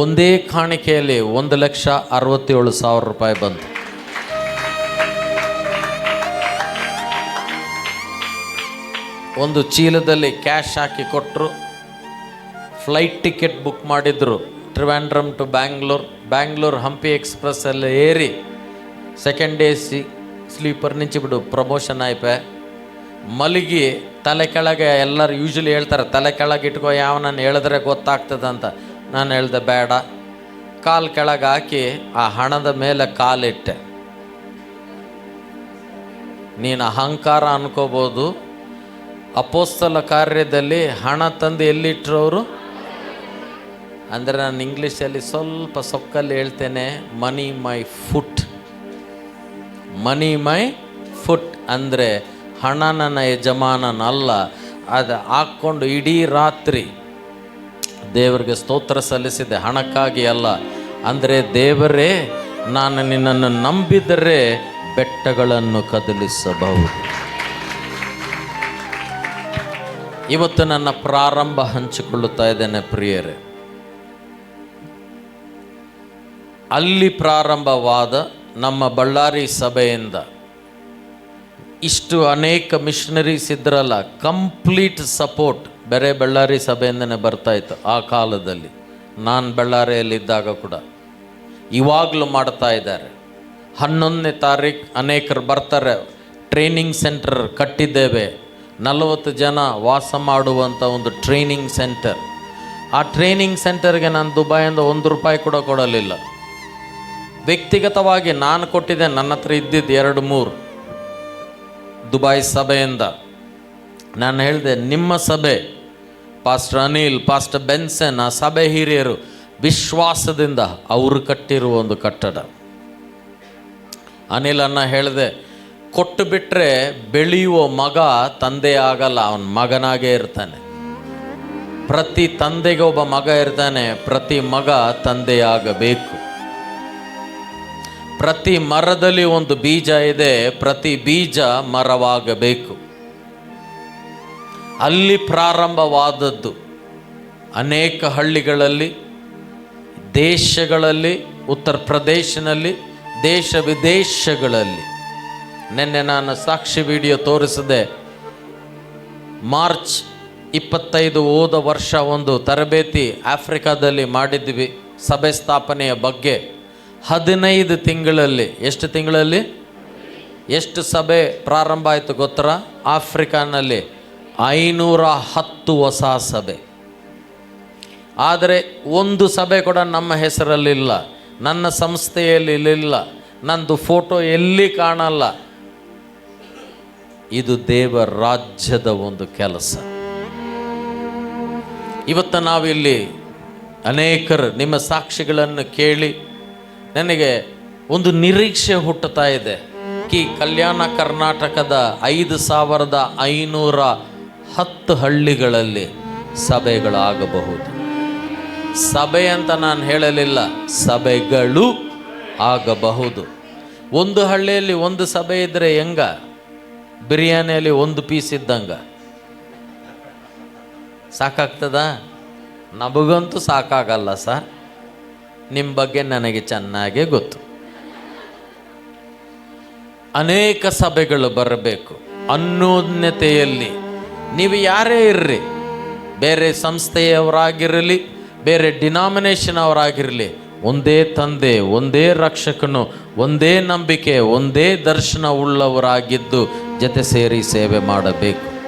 ಒಂದೇ ಕಾಣಿಕೆಯಲ್ಲಿ 1,67,000 ರೂಪಾಯಿ ಬಂತು. ಒಂದು ಚೀಲದಲ್ಲಿ ಕ್ಯಾಶ್ ಹಾಕಿ ಕೊಟ್ಟರು. ಫ್ಲೈಟ್ ಟಿಕೆಟ್ ಬುಕ್ ಮಾಡಿದ್ರು, ಟ್ರಿವಾಂಡ್ರಮ್ ಟು ಬ್ಯಾಂಗ್ಳೂರ್ ಹಂಪಿ ಎಕ್ಸ್ಪ್ರೆಸ್ಸಲ್ಲಿ ಏರಿ ಸೆಕೆಂಡ್ AC ಸ್ಲೀಪರ್ ನಿಂಚಿಬಿಡು, ಪ್ರಮೋಷನ್ ಆಯ್ಪೆ. ಮಲಗಿ ತಲೆ ಕೆಳಗೆ, ಎಲ್ಲರೂ ಯೂಶ್ವಲಿ ಹೇಳ್ತಾರೆ ತಲೆ ಕೆಳಗೆ ಇಟ್ಕೋ, ಯಾವನನ್ನು ಹೇಳಿದ್ರೆ ಗೊತ್ತಾಗ್ತದಂತ. ನಾನು ಹೇಳ್ದೆ ಬೇಡ. ಕಾಲು ಕೆಳಗೆ ಹಾಕಿ ಆ ಹಣದ ಮೇಲೆ ಕಾಲಿಟ್ಟೆ. ನೀನು ಅಹಂಕಾರ ಅನ್ಕೋಬೋದು. ಅಪೋಸ್ತಲ ಕಾರ್ಯದಲ್ಲಿ ಹಣ ತಂದು ಎಲ್ಲಿಟ್ಟರವರು ಅಂದರೆ, ನಾನು ಇಂಗ್ಲೀಷಲ್ಲಿ ಸ್ವಲ್ಪ ಸೊಕ್ಕಲ್ಲಿ ಹೇಳ್ತೇನೆ, ಮನಿ ಮೈ ಫುಟ್ ಅಂದರೆ ಹಣ ನನ್ನ ಯಜಮಾನನಲ್ಲ. ಅದು ಹಾಕ್ಕೊಂಡು ಇಡೀ ರಾತ್ರಿ ದೇವರಿಗೆ ಸ್ತೋತ್ರ ಸಲ್ಲಿಸಿದೆ, ಹಣಕ್ಕಾಗಿ ಅಲ್ಲ. ಅಂದರೆ, ದೇವರೇ ನಾನು ನಿನ್ನನ್ನು ನಂಬಿದರೆ ಬೆಟ್ಟಗಳನ್ನು ಕದಲಿಸಬಹುದು. ಇವತ್ತು ನನ್ನ ಪ್ರಾರಂಭ ಹಂಚಿಕೊಳ್ಳುತ್ತಾ ಇದ್ದೇನೆ ಪ್ರಿಯರೇ. ಅಲ್ಲಿ ಪ್ರಾರಂಭವಾದ ನಮ್ಮ ಬಳ್ಳಾರಿ ಸಭೆಯಿಂದ ಇಷ್ಟು ಅನೇಕ ಮಿಷನರೀಸ್ ಇದ್ರಲ್ಲ, ಕಂಪ್ಲೀಟ್ ಸಪೋರ್ಟ್ ಬೇರೆ ಬಳ್ಳಾರಿ ಸಭೆಯಿಂದನೇ ಬರ್ತಾಯಿತ್ತು ಆ ಕಾಲದಲ್ಲಿ. ನಾನು ಬಳ್ಳಾರಿಯಲ್ಲಿದ್ದಾಗ ಕೂಡ ಇವಾಗಲೂ ಮಾಡ್ತಾ ಇದ್ದಾರೆ. 11ನೇ ತಾರೀಕು ಅನೇಕರು ಬರ್ತಾರೆ. ಟ್ರೈನಿಂಗ್ ಸೆಂಟರ್ ಕಟ್ಟಿದ್ದೇವೆ, 40 ಜನ ವಾಸ ಮಾಡುವಂಥ ಒಂದು ಟ್ರೈನಿಂಗ್ ಸೆಂಟರ್. ಆ ಟ್ರೈನಿಂಗ್ ಸೆಂಟರ್ಗೆ ನಾನು ದುಬೈಯಿಂದ 1 ರೂಪಾಯಿ ಕೂಡ ಕೊಡಲಿಲ್ಲ. ವ್ಯಕ್ತಿಗತವಾಗಿ ನಾನು ಕೊಟ್ಟಿದ್ದೆ, ನನ್ನ ಹತ್ರ ಇದ್ದಿದ್ದು 2-3 ದುಬೈ ಸಭೆಯಿಂದ. ನಾನು ಹೇಳಿದೆ, ನಿಮ್ಮ ಸಭೆ, ಪಾಸ್ಟರ್ ಅನಿಲ್, ಪಾಸ್ಟರ್ ಬೆನ್ಸನ್, ಆ ಸಭೆ ಹಿರಿಯರು ವಿಶ್ವಾಸದಿಂದ ಅವರು ಕಟ್ಟಿರುವ ಒಂದು ಕಟ್ಟಡ. ಅನಿಲನ್ನ ಹೇಳಿದೆ, ಕೊಟ್ಟು ಬಿಟ್ಟರೆ ಬೆಳೆಯುವ ಮಗ ತಂದೆ ಆಗಲ್ಲ, ಅವನ ಮಗನಾಗೇ ಇರ್ತಾನೆ. ಪ್ರತಿ ತಂದೆಗೆ ಒಬ್ಬ ಮಗ ಇರ್ತಾನೆ, ಪ್ರತಿ ಮಗ ತಂದೆಯಾಗಬೇಕು. ಪ್ರತಿ ಮರದಲ್ಲಿ ಒಂದು ಬೀಜ ಇದೆ, ಪ್ರತಿ ಬೀಜ ಮರವಾಗಬೇಕು. ಅಲ್ಲಿ ಪ್ರಾರಂಭವಾದದ್ದು ಅನೇಕ ಹಳ್ಳಿಗಳಲ್ಲಿ, ದೇಶಗಳಲ್ಲಿ, ಉತ್ತರ ಪ್ರದೇಶನಲ್ಲಿ, ದೇಶ ವಿದೇಶಗಳಲ್ಲಿ. ನಿನ್ನೆ ನಾನು ಸಾಕ್ಷಿ ವಿಡಿಯೋ ತೋರಿಸಿದೆ. ಮಾರ್ಚ್ 25 ಹೋದ ವರ್ಷ ಒಂದು ತರಬೇತಿ ಆಫ್ರಿಕಾದಲ್ಲಿ ಮಾಡಿದ್ವಿ ಸಭೆ ಸ್ಥಾಪನೆಯ ಬಗ್ಗೆ. 15 ತಿಂಗಳಲ್ಲಿ, ಎಷ್ಟು ತಿಂಗಳಲ್ಲಿ ಎಷ್ಟು ಸಭೆ ಪ್ರಾರಂಭ ಆಯಿತು ಗೊತ್ತರ? ಆಫ್ರಿಕಾನಲ್ಲಿ 510 ಹೊಸ ಸಭೆ. ಆದರೆ ಒಂದು ಸಭೆ ಕೂಡ ನಮ್ಮ ಹೆಸರಲ್ಲಿಲ್ಲ, ನನ್ನ ಸಂಸ್ಥೆಯಲ್ಲಿ ಇಲ್ಲ, ನಂದು ಫೋಟೋ ಎಲ್ಲಿ ಕಾಣಲ್ಲ. ಇದು ದೇವರ ರಾಜ್ಯದ ಒಂದು ಕೆಲಸ. ಇವತ್ತು ನಾವಿಲ್ಲಿ ಅನೇಕರು ನಿಮ್ಮ ಸಾಕ್ಷಿಗಳನ್ನು ಕೇಳಿ ನನಗೆ ಒಂದು ನಿರೀಕ್ಷೆ ಹುಟ್ಟುತ್ತಾ ಇದೆ. ಕಲ್ಯಾಣ ಕರ್ನಾಟಕದ 5510 ಹಳ್ಳಿಗಳಲ್ಲಿ ಸಭೆಗಳಾಗಬಹುದು. ಸಭೆ ಅಂತ ನಾನು ಹೇಳಲಿಲ್ಲ, ಸಭೆಗಳು ಆಗಬಹುದು. ಒಂದು ಹಳ್ಳಿಯಲ್ಲಿ ಒಂದು ಸಭೆ ಇದ್ದರೆ ಹೆಂಗ? ಬಿರಿಯಾನಿಯಲ್ಲಿ ಒಂದು ಪೀಸ್ ಇದ್ದಂಗ ಸಾಕಾಗ್ತದ? ನಮಗಂತೂ ಸಾಕಾಗಲ್ಲ ಸರ್. ನಿಮ್ಮ ಬಗ್ಗೆ ನನಗೆ ಚೆನ್ನಾಗೇ ಗೊತ್ತು. ಅನೇಕ ಸಭೆಗಳು ಬರಬೇಕು. ಅನ್ಯೋನ್ಯತೆಯಲ್ಲಿ ನೀವು ಯಾರೇ ಇರ್ರಿ, ಬೇರೆ ಸಂಸ್ಥೆಯವರಾಗಿರಲಿ, ಬೇರೆ ಡಿನಾಮಿನೇಷನ್ ಅವರಾಗಿರಲಿ, ಒಂದೇ ತಂದೆ, ಒಂದೇ ರಕ್ಷಕನು, ಒಂದೇ ನಂಬಿಕೆ, ಒಂದೇ ದರ್ಶನ ಉಳ್ಳವರಾಗಿದ್ದು ಜೊತೆ ಸೇರಿ ಸೇವೆ ಮಾಡಬೇಕು.